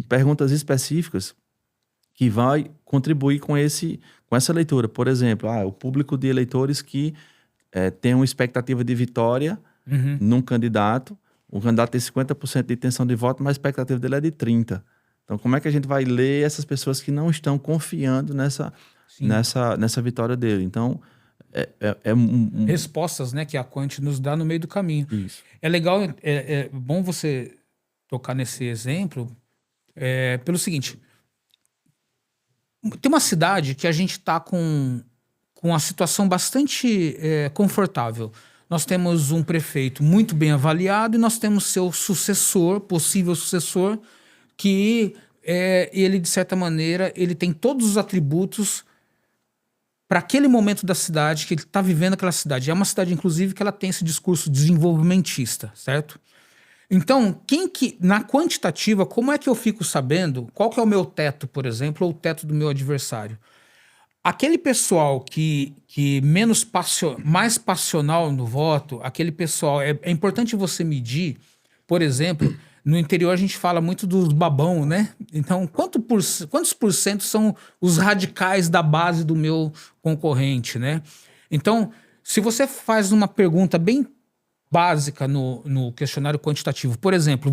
perguntas específicas que vai contribuir com essa leitura. Por exemplo, o público de eleitores que tem uma expectativa de vitória num candidato. O candidato tem 50% de intenção de voto, mas a expectativa dele é de 30%. Então, como é que a gente vai ler essas pessoas que não estão confiando nessa vitória dele? Então, respostas, né, que a Quant nos dá no meio do caminho. Isso. É legal, é bom você tocar nesse exemplo pelo seguinte: tem uma cidade que a gente está com uma situação bastante confortável. Nós temos um prefeito muito bem avaliado e nós temos seu sucessor, possível sucessor, que ele, de certa maneira, ele tem todos os atributos para aquele momento da cidade, que ele está vivendo aquela cidade. É uma cidade, inclusive, que ela tem esse discurso desenvolvimentista, certo? Então, na quantitativa, como é que eu fico sabendo qual que é o meu teto, por exemplo, ou o teto do meu adversário? Aquele pessoal que mais passional no voto, aquele pessoal... É importante você medir, por exemplo, no interior a gente fala muito dos babão, né? Então, quantos por cento são os radicais da base do meu concorrente, né? Então, se você faz uma pergunta bem básica no questionário quantitativo, por exemplo,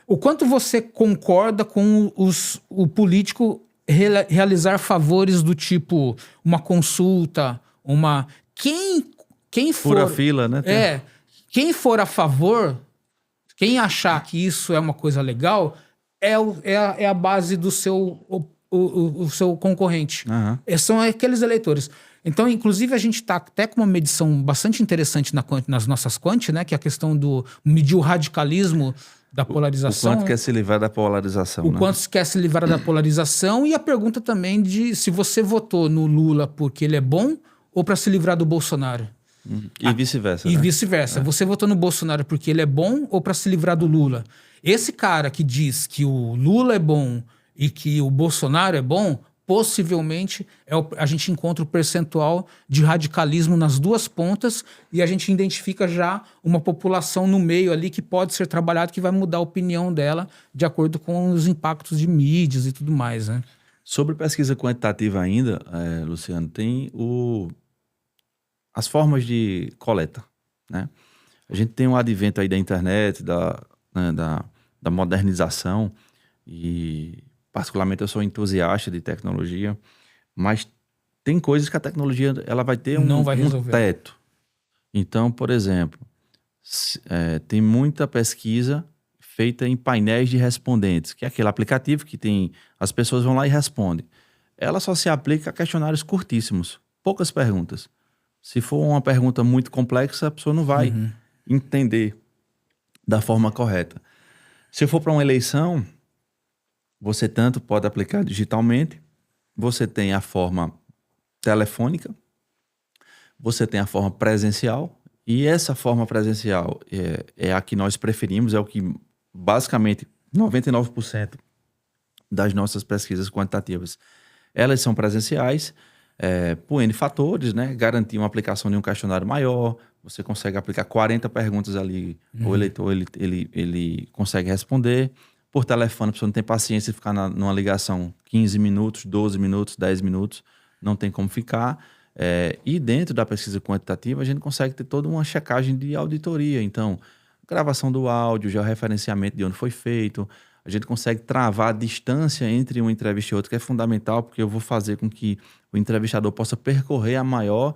o quanto você concorda com o político realizar favores do tipo uma consulta, quem for... Pura fila, né? Quem for a favor, quem achar que isso é uma coisa legal, é a base do seu concorrente. São aqueles eleitores. Então, inclusive, a gente está até com uma medição bastante interessante nas nossas quant, né? Que é a questão do medir o radicalismo da polarização. O quanto quer se livrar da polarização. O quanto quer se livrar da polarização. E a pergunta também de se você votou no Lula porque ele é bom ou para se livrar do Bolsonaro. E vice-versa. E vice-versa. Você votou no Bolsonaro porque ele é bom ou para se livrar do Lula? Esse cara que diz que o Lula é bom e que o Bolsonaro é bom, possivelmente a gente encontra o percentual de radicalismo nas duas pontas e a gente identifica já uma população no meio ali que pode ser trabalhada, que vai mudar a opinião dela de acordo com os impactos de mídias e tudo mais, né? Sobre pesquisa quantitativa ainda, Luciano, tem as formas de coleta, né? A gente tem um advento aí da internet, da modernização, e particularmente eu sou entusiasta de tecnologia, mas tem coisas que a tecnologia ela vai ter um teto. Então, por exemplo, tem muita pesquisa feita em painéis de respondentes, que é aquele aplicativo que tem, as pessoas vão lá e respondem. Ela só se aplica a questionários curtíssimos, poucas perguntas. Se for uma pergunta muito complexa, a pessoa não vai entender da forma correta. Se for para uma eleição, você tanto pode aplicar digitalmente, você tem a forma telefônica, você tem a forma presencial, e essa forma presencial é a que nós preferimos, é o que basicamente 99% das nossas pesquisas quantitativas, elas são presenciais, por N fatores, né? Garantir uma aplicação de um questionário maior, você consegue aplicar 40 perguntas ali, o eleitor ele consegue responder. Por telefone, a pessoa não tem paciência de ficar numa ligação 15 minutos, 12 minutos, 10 minutos, não tem como ficar. E dentro da pesquisa quantitativa, a gente consegue ter toda uma checagem de auditoria. Então, gravação do áudio, georreferenciamento de onde foi feito, a gente consegue travar a distância entre uma entrevista e outra, que é fundamental, porque eu vou fazer com que o entrevistador possa percorrer a maior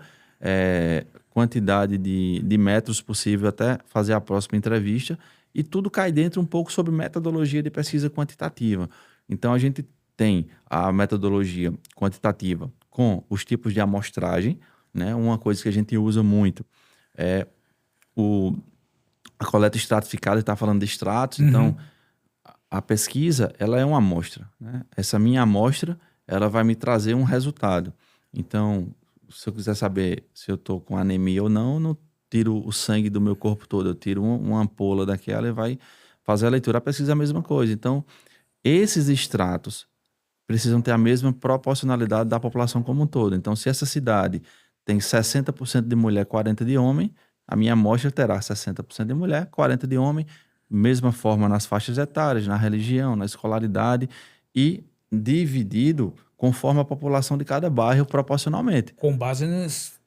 quantidade de metros possível até fazer a próxima entrevista. E tudo cai dentro um pouco sobre metodologia de pesquisa quantitativa. Então, a gente tem a metodologia quantitativa com os tipos de amostragem, né? Uma coisa que a gente usa muito é a coleta estratificada, está falando de estratos. Então, a pesquisa, ela é uma amostra, né? Essa minha amostra, ela vai me trazer um resultado. Então, se eu quiser saber se eu estou com anemia ou não, não tiro o sangue do meu corpo todo, eu tiro uma ampola daquela e vai fazer a leitura. A pesquisa é a mesma coisa. Então, esses extratos precisam ter a mesma proporcionalidade da população como um todo. Então, se essa cidade tem 60% de mulher, 40% de homem, a minha amostra terá 60% de mulher, 40% de homem, mesma forma nas faixas etárias, na religião, na escolaridade e dividido conforme a população de cada bairro proporcionalmente. Com base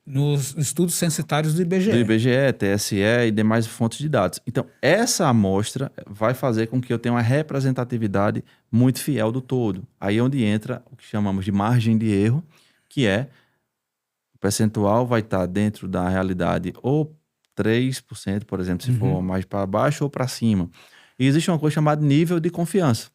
nos estudos censitários do IBGE. Do IBGE, TSE e demais fontes de dados. Então, essa amostra vai fazer com que eu tenha uma representatividade muito fiel do todo. Aí é onde entra o que chamamos de margem de erro, que é o percentual vai estar dentro da realidade ou 3%, por exemplo, se for mais para baixo ou para cima. E existe uma coisa chamada nível de confiança,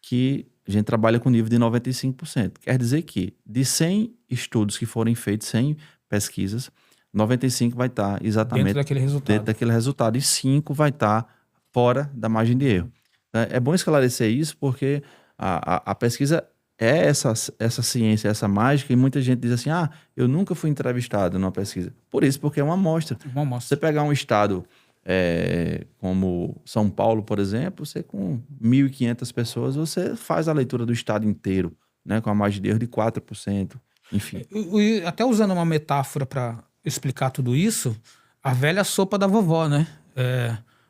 que a gente trabalha com nível de 95%. Quer dizer que de 100 estudos que forem feitos, 100 pesquisas, 95 vai estar exatamente dentro daquele resultado e 5 vai estar fora da margem de erro. É bom esclarecer isso porque a pesquisa é essa ciência, essa mágica, e muita gente diz assim, eu nunca fui entrevistado numa pesquisa. Por isso, porque é uma amostra. Você pegar um estado como São Paulo, por exemplo, você com 1.500 pessoas, você faz a leitura do estado inteiro, né, com a margem de erro de 4%, enfim. Até usando uma metáfora para explicar tudo isso, a velha sopa da vovó, né?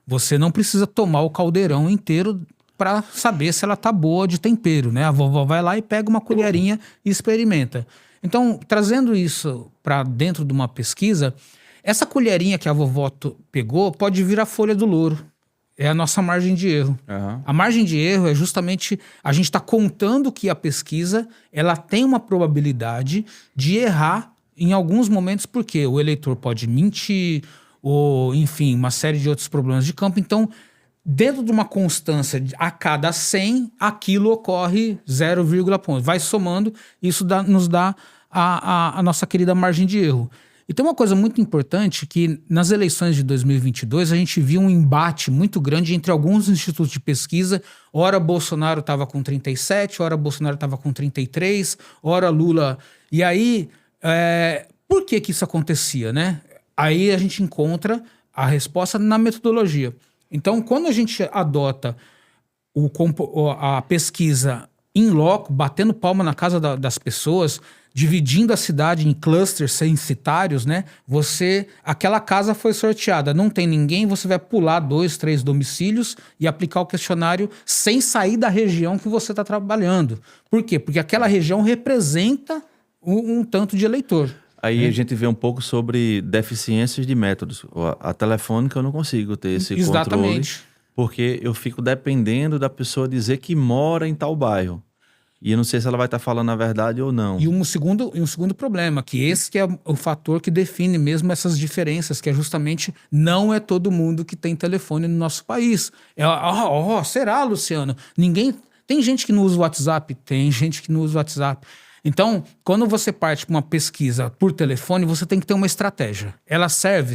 Você não precisa tomar o caldeirão inteiro para saber se ela tá boa de tempero, né? A vovó vai lá e pega uma colherinha e experimenta. Então, trazendo isso para dentro de uma pesquisa, essa colherinha que a vovó pegou pode vir a folha do louro. É a nossa margem de erro. A margem de erro é justamente a gente está contando que a pesquisa ela tem uma probabilidade de errar em alguns momentos, porque o eleitor pode mentir, ou enfim, uma série de outros problemas de campo. Então, dentro de uma constância a cada 100, aquilo ocorre 0, ponto. Vai somando, isso nos dá a nossa querida margem de erro. E tem uma coisa muito importante que nas eleições de 2022 a gente viu um embate muito grande entre alguns institutos de pesquisa. Ora Bolsonaro estava com 37, ora Bolsonaro estava com 33, ora Lula. E aí, por que isso acontecia, né? Aí a gente encontra a resposta na metodologia. Então, quando a gente adota a pesquisa in loco, batendo palma na casa das pessoas, dividindo a cidade em clusters censitários, né? Aquela casa foi sorteada, não tem ninguém, você vai pular 2, 3 domicílios e aplicar o questionário sem sair da região que você está trabalhando. Por quê? Porque aquela região representa um tanto de eleitor. Aí a gente vê um pouco sobre deficiências de métodos. A telefônica eu não consigo ter esse controle, porque eu fico dependendo da pessoa dizer que mora em tal bairro. E eu não sei se ela vai estar falando a verdade ou não. E um segundo problema, que esse que é o fator que define mesmo essas diferenças, que é justamente não é todo mundo que tem telefone no nosso país. Será, Luciano? Tem gente que não usa o WhatsApp? Tem gente que não usa o WhatsApp. Então, quando você parte para uma pesquisa por telefone, você tem que ter uma estratégia. Ela serve.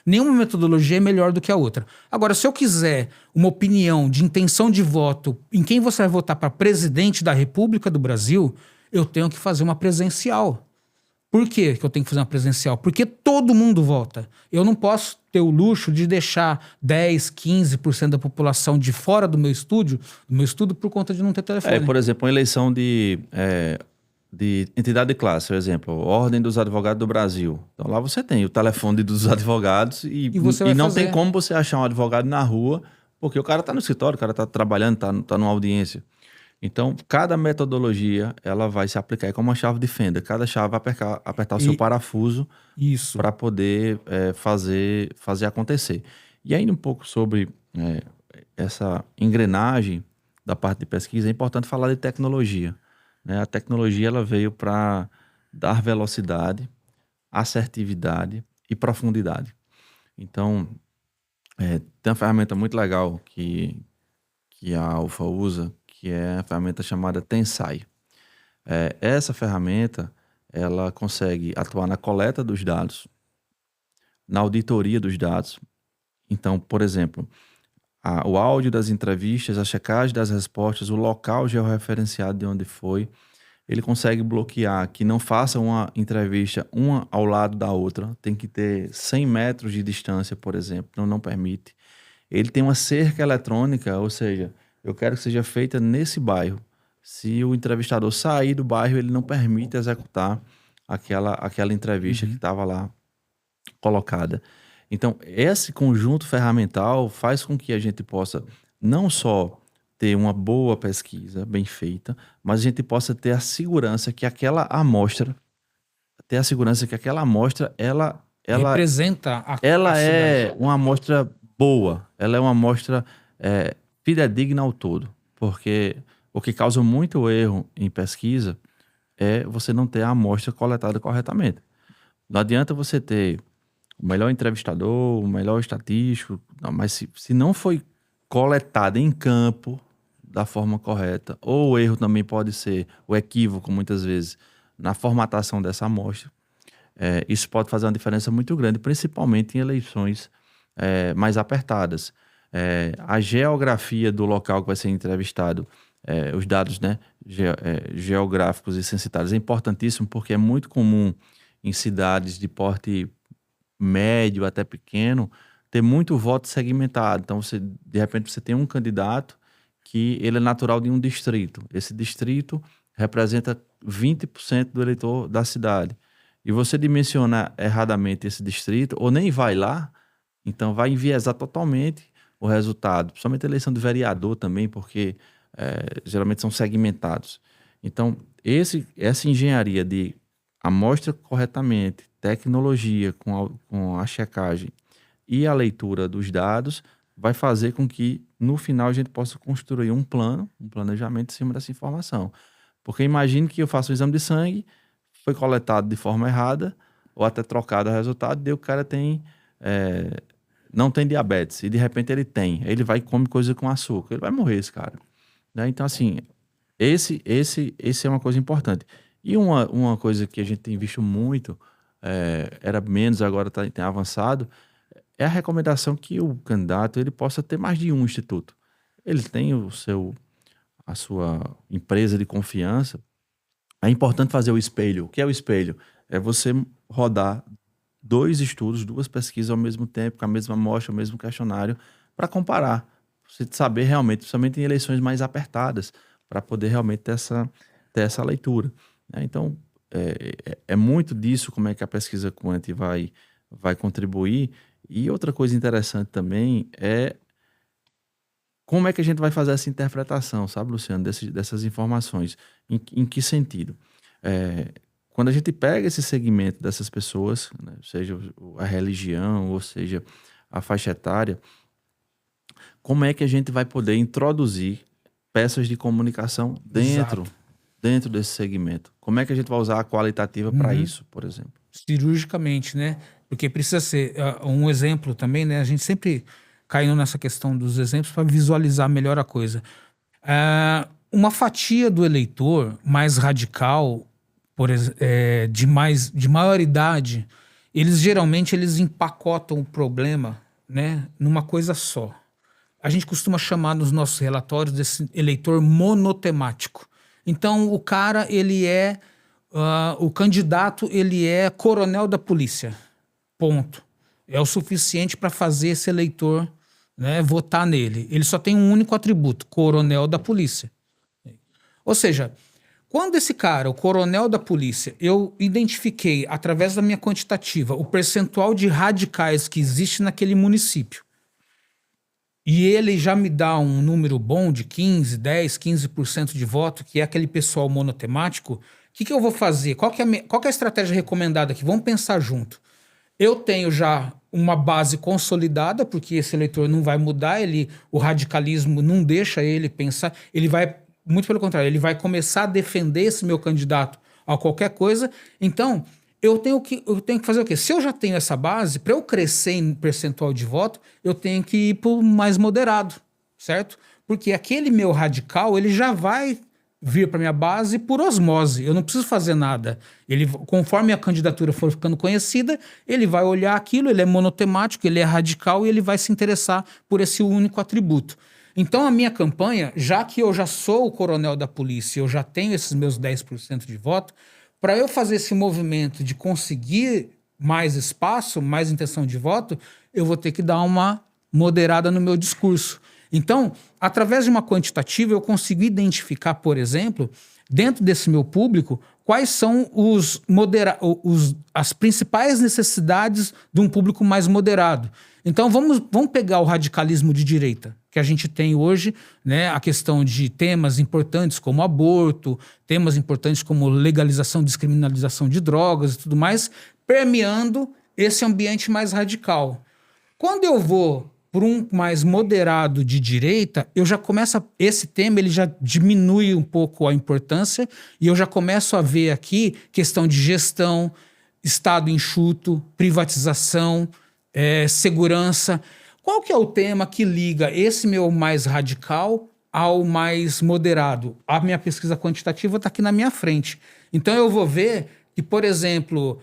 Nenhuma metodologia é melhor do que a outra. Agora, se eu quiser uma opinião de intenção de voto em quem você vai votar para presidente da República do Brasil, eu tenho que fazer uma presencial. Por que eu tenho que fazer uma presencial? Porque todo mundo vota. Eu não posso ter o luxo de deixar 10, 15% da população de fora do meu estudo por conta de não ter telefone. Por exemplo, uma eleição de entidade de classe, por exemplo, Ordem dos Advogados do Brasil. Então lá você tem o telefone dos advogados e não tem como você achar um advogado na rua, porque o cara está no escritório, o cara está trabalhando, está numa audiência. Então, cada metodologia ela vai se aplicar como uma chave de fenda. Cada chave vai apertar o seu parafuso para poder fazer acontecer. E ainda um pouco sobre essa engrenagem da parte de pesquisa, é importante falar de tecnologia. A tecnologia ela veio para dar velocidade, assertividade e profundidade. Então, tem uma ferramenta muito legal que a Alfa usa, que é a ferramenta chamada Tensai. Essa ferramenta ela consegue atuar na coleta dos dados, na auditoria dos dados. Então, por exemplo, o áudio das entrevistas, a checagem das respostas, o local georreferenciado de onde foi, ele consegue bloquear que não faça uma entrevista uma ao lado da outra, tem que ter 100 metros de distância, por exemplo, não permite. Ele tem uma cerca eletrônica, ou seja, eu quero que seja feita nesse bairro. Se o entrevistador sair do bairro, ele não permite executar aquela entrevista que estava lá colocada. Então, esse conjunto ferramental faz com que a gente possa não só ter uma boa pesquisa bem feita, mas a gente possa ter a segurança que aquela amostra, Representa a ela cidade. é uma amostra boa, ela é uma amostra fidedigna ao todo, porque o que causa muito erro em pesquisa é você não ter a amostra coletada corretamente. Não adianta você ter o melhor entrevistador, o melhor estatístico, não, mas se não foi coletado em campo da forma correta, ou o erro também pode ser o equívoco, muitas vezes, na formatação dessa amostra, isso pode fazer uma diferença muito grande, principalmente em eleições mais apertadas. A geografia do local que vai ser entrevistado, os dados, né, geográficos e censitários é importantíssimo porque é muito comum em cidades de porte médio até pequeno ter muito voto segmentado. Então, de repente, você tem um candidato que ele é natural de um distrito. Esse distrito representa 20% do eleitor da cidade. E você dimensionar erradamente esse distrito, ou nem vai lá, então vai enviesar totalmente o resultado. Principalmente a eleição do vereador também, porque geralmente são segmentados. Então, essa engenharia de amostra corretamente, tecnologia com a checagem e a leitura dos dados vai fazer com que, no final, a gente possa construir um planejamento em cima dessa informação. Porque imagine que eu faço um exame de sangue, foi coletado de forma errada, ou até trocado o resultado, e o cara não tem diabetes, e de repente ele tem. Aí ele vai e come coisa com açúcar. Ele vai morrer, esse cara. Né? Então, assim, esse é uma coisa importante. E uma coisa que a gente tem visto muito, era menos, agora tem avançado, é a recomendação que o candidato ele possa ter mais de um instituto. Ele tem a sua empresa de confiança. É importante fazer o espelho. O que é o espelho? É você rodar 2 estudos, 2 pesquisas ao mesmo tempo, com a mesma amostra, o mesmo questionário, para comparar. Você saber realmente, principalmente em eleições mais apertadas, para poder realmente ter essa leitura. Né? Então, é muito disso como é que a pesquisa Quant vai contribuir. E outra coisa interessante também é como é que a gente vai fazer essa interpretação, sabe, Luciano, dessas informações. Em que sentido? Quando a gente pega esse segmento dessas pessoas, né, seja a religião, ou seja, a faixa etária, como é que a gente vai poder introduzir peças de comunicação dentro desse segmento? Como é que a gente vai usar a qualitativa para isso, por exemplo? Cirurgicamente, né? Porque precisa ser um exemplo também, né? A gente sempre caindo nessa questão dos exemplos para visualizar melhor a coisa. Uma fatia do eleitor mais radical, de maior idade, eles geralmente empacotam o problema, né, numa coisa só. A gente costuma chamar nos nossos relatórios desse eleitor monotemático. Então, o cara, o candidato, ele é coronel da polícia. Ponto. É o suficiente para fazer esse eleitor, né, votar nele. Ele só tem um único atributo, coronel da polícia. Ou seja, quando esse cara, o coronel da polícia, eu identifiquei, através da minha quantitativa, o percentual de radicais que existe naquele município, e ele já me dá um número bom de 15% de voto, que é aquele pessoal monotemático, o que eu vou fazer? Qual que é a estratégia recomendada aqui? Vamos pensar junto. Eu tenho já uma base consolidada, porque esse eleitor não vai mudar, o radicalismo não deixa ele pensar, ele vai, muito pelo contrário, ele vai começar a defender esse meu candidato a qualquer coisa. Então, eu tenho que fazer o quê? Se eu já tenho essa base, para eu crescer em percentual de voto, eu tenho que ir para o mais moderado, certo? Porque aquele meu radical, ele já vai vir para minha base por osmose. Eu não preciso fazer nada. Conforme a candidatura for ficando conhecida, ele vai olhar aquilo, ele é monotemático, ele é radical e ele vai se interessar por esse único atributo. Então, a minha campanha, já que eu já sou o coronel da polícia, eu já tenho esses meus 10% de voto, para eu fazer esse movimento de conseguir mais espaço, mais intenção de voto, eu vou ter que dar uma moderada no meu discurso. Então, através de uma quantitativa, eu consigo identificar, por exemplo, dentro desse meu público, quais são as principais necessidades de um público mais moderado. Então, vamos pegar o radicalismo de direita, que a gente tem hoje, né, a questão de temas importantes como aborto, temas importantes como legalização, descriminalização de drogas e tudo mais, permeando esse ambiente mais radical. Quando eu vou por um mais moderado de direita, eu já começo esse tema ele já diminui um pouco a importância e eu já começo a ver aqui questão de gestão, Estado enxuto, privatização, segurança. Qual que é o tema que liga esse meu mais radical ao mais moderado? A minha pesquisa quantitativa está aqui na minha frente. Então eu vou ver que, por exemplo,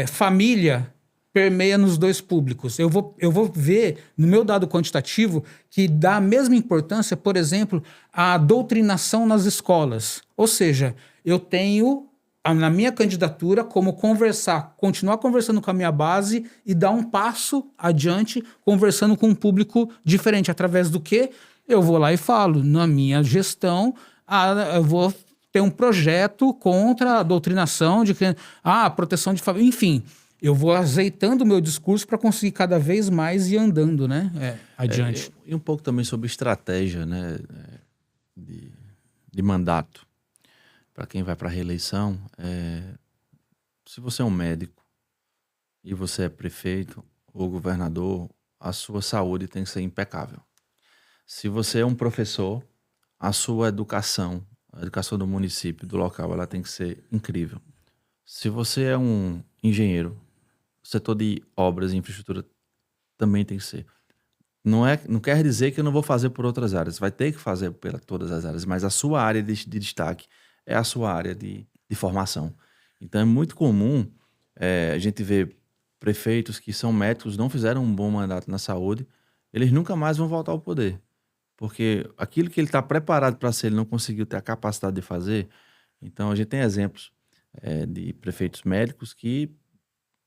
família permeia nos dois públicos. Eu vou ver no meu dado quantitativo que dá a mesma importância, por exemplo, à doutrinação nas escolas. Ou seja, eu tenho na minha candidatura como continuar conversando com a minha base e dar um passo adiante conversando com um público diferente. Através do quê? Eu vou lá e falo, na minha gestão, eu vou ter um projeto contra a doutrinação de a proteção de família, enfim. Eu vou azeitando o meu discurso para conseguir cada vez mais ir andando, né, adiante. E um pouco também sobre estratégia, né, de mandato. Para quem vai para a reeleição, se você é um médico e você é prefeito ou governador, a sua saúde tem que ser impecável. Se você é um professor, a sua educação, a educação do município, do local, ela tem que ser incrível. Se você é um engenheiro, o setor de obras e infraestrutura também tem que ser. Não quer dizer que eu não vou fazer por outras áreas, vai ter que fazer por todas as áreas, mas a sua área de destaque é a sua área de formação. Então é muito comum a gente ver prefeitos que são médicos, não fizeram um bom mandato na saúde, eles nunca mais vão voltar ao poder. Porque aquilo que ele está preparado para ser, ele não conseguiu ter a capacidade de fazer. Então a gente tem exemplos de prefeitos médicos que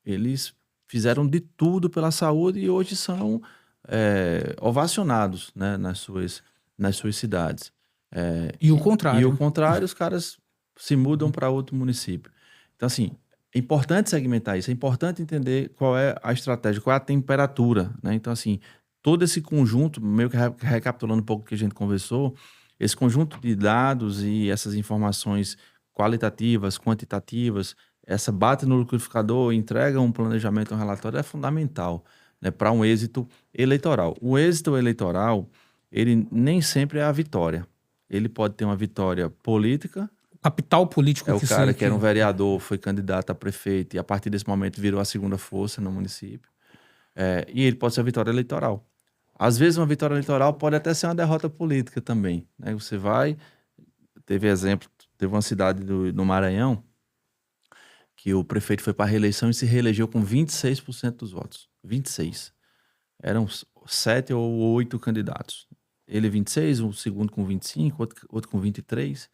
eles fizeram de tudo pela saúde e hoje são ovacionados, né, nas suas cidades. E o contrário. E o contrário, os caras se mudam para outro município. Então, assim, é importante segmentar isso, é importante entender qual é a estratégia, qual é a temperatura, né? Então, assim, todo esse conjunto, meio que recapitulando um pouco o que a gente conversou, esse conjunto de dados e essas informações qualitativas, quantitativas, essa bate no liquidificador, entrega um planejamento, um relatório, é fundamental, né, para um êxito eleitoral. O êxito eleitoral, ele nem sempre é a vitória. Ele pode ter uma vitória política. O capital político. O cara que era um vereador, foi candidato a prefeito e a partir desse momento virou a segunda força no município. E ele pode ser a vitória eleitoral. Às vezes uma vitória eleitoral pode até ser uma derrota política também, né? Você vai... Teve uma cidade do Maranhão que o prefeito foi para a reeleição e se reelegeu com 26% dos votos. 26. Eram 7 ou 8 candidatos. Ele 26, o segundo com 25, outro com 23.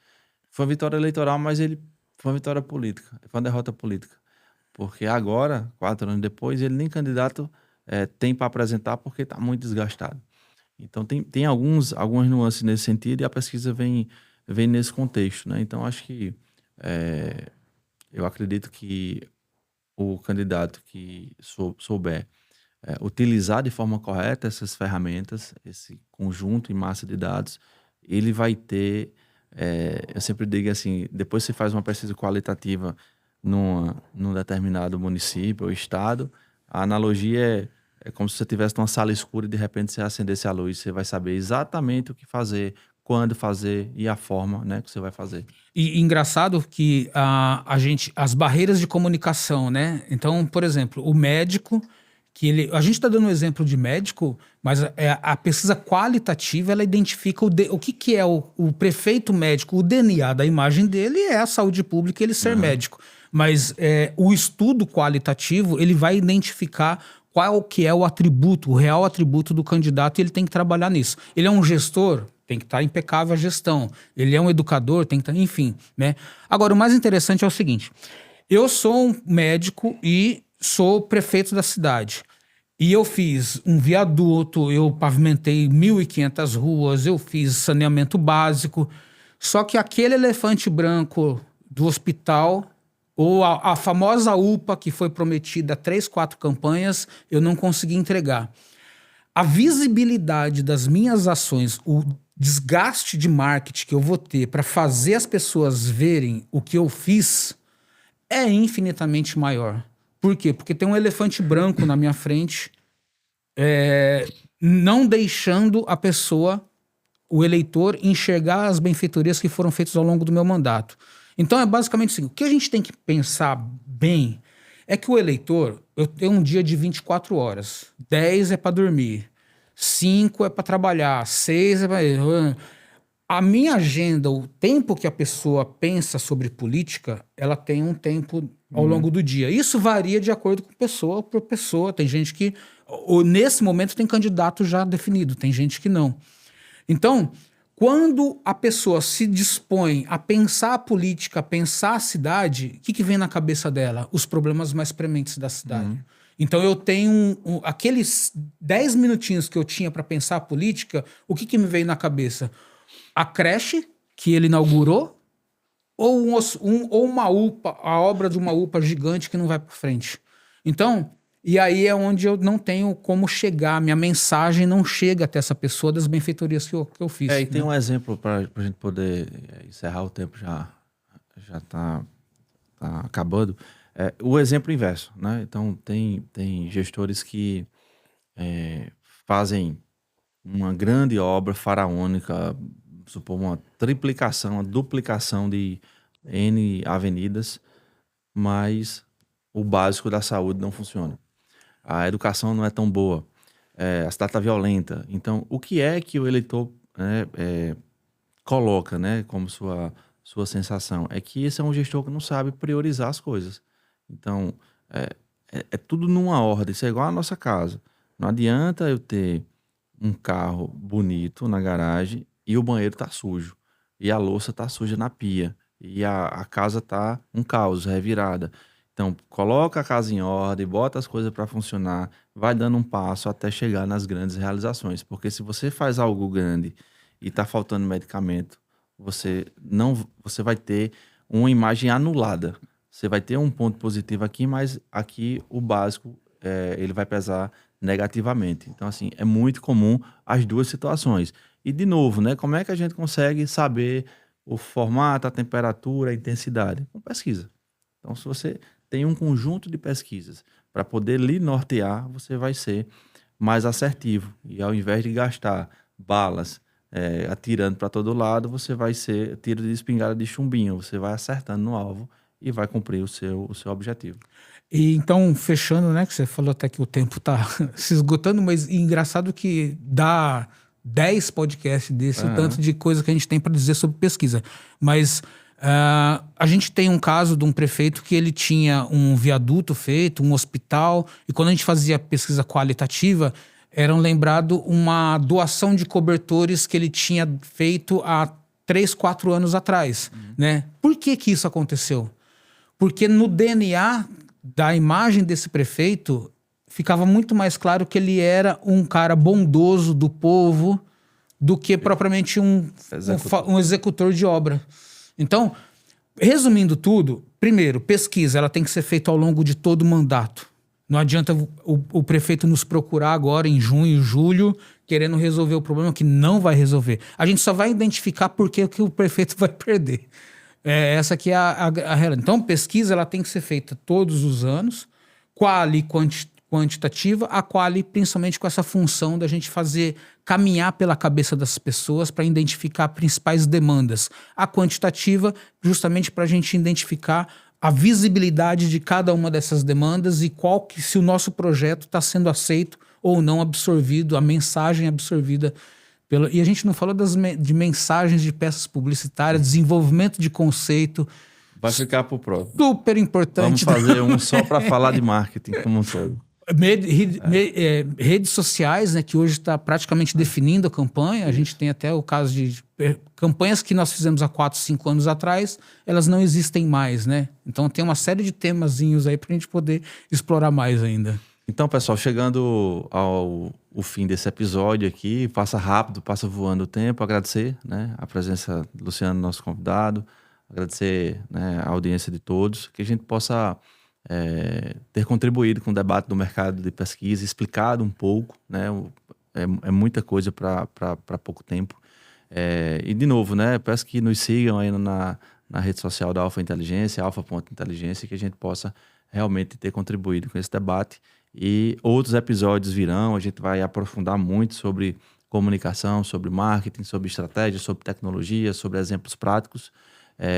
Foi uma vitória eleitoral, mas ele foi uma vitória política. Foi uma derrota política. Porque agora, 4 anos depois, ele nem candidato tem para apresentar porque está muito desgastado. Então, tem algumas nuances nesse sentido e a pesquisa vem nesse contexto, né? Então, acho que eu acredito que o candidato que souber utilizar de forma correta essas ferramentas, esse conjunto em massa de dados, ele vai ter, eu sempre digo assim, depois você faz uma pesquisa qualitativa num determinado município ou estado, a analogia é como se você estivesse numa sala escura e de repente você acendesse a luz, você vai saber exatamente o que fazer, quando fazer e a forma, né, que você vai fazer. E engraçado que as barreiras de comunicação, né? Então, por exemplo, o médico, a gente está dando um exemplo de médico, mas a pesquisa qualitativa, ela identifica o que é o prefeito médico, o DNA da imagem dele é a saúde pública e ele ser médico. Mas o estudo qualitativo, ele vai identificar qual que é o atributo, o real atributo do candidato, e ele tem que trabalhar nisso. Ele é um gestor, tem que estar impecável a gestão. Ele é um educador, tem que estar... Enfim, né? Agora, o mais interessante é o seguinte. Eu sou um médico e sou prefeito da cidade. E eu fiz um viaduto, eu pavimentei 1.500 ruas, eu fiz saneamento básico. Só que aquele elefante branco do hospital, ou a famosa UPA que foi prometida 3, 4 campanhas, eu não consegui entregar. A visibilidade das minhas ações, o desgaste de marketing que eu vou ter para fazer as pessoas verem o que eu fiz é infinitamente maior. Por quê? Porque tem um elefante branco na minha frente, não deixando a pessoa, o eleitor, enxergar as benfeitorias que foram feitas ao longo do meu mandato. Então é basicamente assim, o que a gente tem que pensar bem é que o eleitor, eu tenho um dia de 24 horas, 10 é para dormir, 5 é para trabalhar, 6 é para... A minha agenda, o tempo que a pessoa pensa sobre política, ela tem um tempo ao longo do dia. Isso varia de acordo com pessoa por pessoa. Tem gente que, nesse momento, tem candidato já definido, tem gente que não. Então, quando a pessoa se dispõe a pensar a política, a pensar a cidade, o que vem na cabeça dela? Os problemas mais prementes da cidade. Então eu tenho aqueles 10 minutinhos que eu tinha para pensar a política, o que me veio na cabeça? A creche que ele inaugurou ou uma UPA, a obra de uma UPA gigante que não vai para frente. Então, e aí é onde eu não tenho como chegar, minha mensagem não chega até essa pessoa das benfeitorias que eu fiz. E tem um exemplo para a gente poder encerrar, o tempo já está acabando. O exemplo inverso, né? Então, tem gestores que fazem uma grande obra faraônica, supor uma triplicação, uma duplicação de N avenidas, mas o básico da saúde não funciona. A educação não é tão boa, a cidade está violenta. Então, o que é que o eleitor coloca, né, como sua sensação? É que esse é um gestor que não sabe priorizar as coisas. Então, é tudo numa ordem, isso é igual à nossa casa. Não adianta eu ter um carro bonito na garagem e o banheiro tá sujo, e a louça tá suja na pia, e a casa tá um caos, revirada. Então, coloca a casa em ordem, bota as coisas para funcionar, vai dando um passo até chegar nas grandes realizações. Porque se você faz algo grande e tá faltando medicamento, você vai ter uma imagem anulada. Você vai ter um ponto positivo aqui, mas aqui o básico ele vai pesar negativamente. Então, assim, é muito comum as duas situações. E, de novo, né, como é que a gente consegue saber o formato, a temperatura, a intensidade? Com pesquisa. Então, se você tem um conjunto de pesquisas para poder lhe nortear, você vai ser mais assertivo. E ao invés de gastar balas atirando para todo lado, você vai ser tiro de espingarda de chumbinho. Você vai acertando no alvo e vai cumprir o seu objetivo. E então, fechando, né, que você falou até que o tempo está se esgotando, mas engraçado que dá 10 podcasts desse, o tanto de coisa que a gente tem para dizer sobre pesquisa. Mas a gente tem um caso de um prefeito que ele tinha um viaduto feito, um hospital, e quando a gente fazia pesquisa qualitativa, eram lembrado uma doação de cobertores que ele tinha feito há 3, 4 anos atrás, né? Por que isso aconteceu? Porque no DNA da imagem desse prefeito ficava muito mais claro que ele era um cara bondoso do povo do que propriamente um executor de obra. Então, resumindo tudo, primeiro, pesquisa ela tem que ser feita ao longo de todo o mandato. Não adianta o prefeito nos procurar agora em junho, julho, querendo resolver o problema que não vai resolver. A gente só vai identificar por que o prefeito vai perder. Essa aqui é a realidade. Então, pesquisa ela tem que ser feita todos os anos, quali quantitativa, a quali principalmente com essa função da gente caminhar pela cabeça das pessoas para identificar principais demandas. A quantitativa, justamente para a gente identificar a visibilidade de cada uma dessas demandas e se o nosso projeto está sendo aceito ou não absorvido, a mensagem absorvida. E a gente não falou de mensagens de peças publicitárias, desenvolvimento de conceito. Vai ficar pro próximo. Super importante. Vamos fazer um só para falar de marketing como um todo. Redes sociais, né, que hoje está praticamente definindo a campanha. A gente tem até o caso de campanhas que nós fizemos há 4, 5 anos atrás, elas não existem mais, né? Então tem uma série de temazinhos aí para a gente poder explorar mais ainda. Então, pessoal, chegando ao fim desse episódio aqui, passa rápido, passa voando o tempo, agradecer, né, a presença do Luciano, nosso convidado, agradecer, né, a audiência de todos, que a gente possa ter contribuído com o debate do mercado de pesquisa, explicado um pouco, né, é muita coisa para pouco tempo. E, de novo, né, peço que nos sigam aí na rede social da Alfa Inteligência, alfa.inteligência, que a gente possa realmente ter contribuído com esse debate. E outros episódios virão, a gente vai aprofundar muito sobre comunicação, sobre marketing, sobre estratégia, sobre tecnologia, sobre exemplos práticos,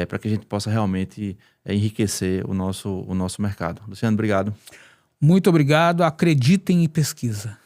para que a gente possa realmente enriquecer o nosso mercado. Luciano, obrigado. Muito obrigado. Acreditem em pesquisa.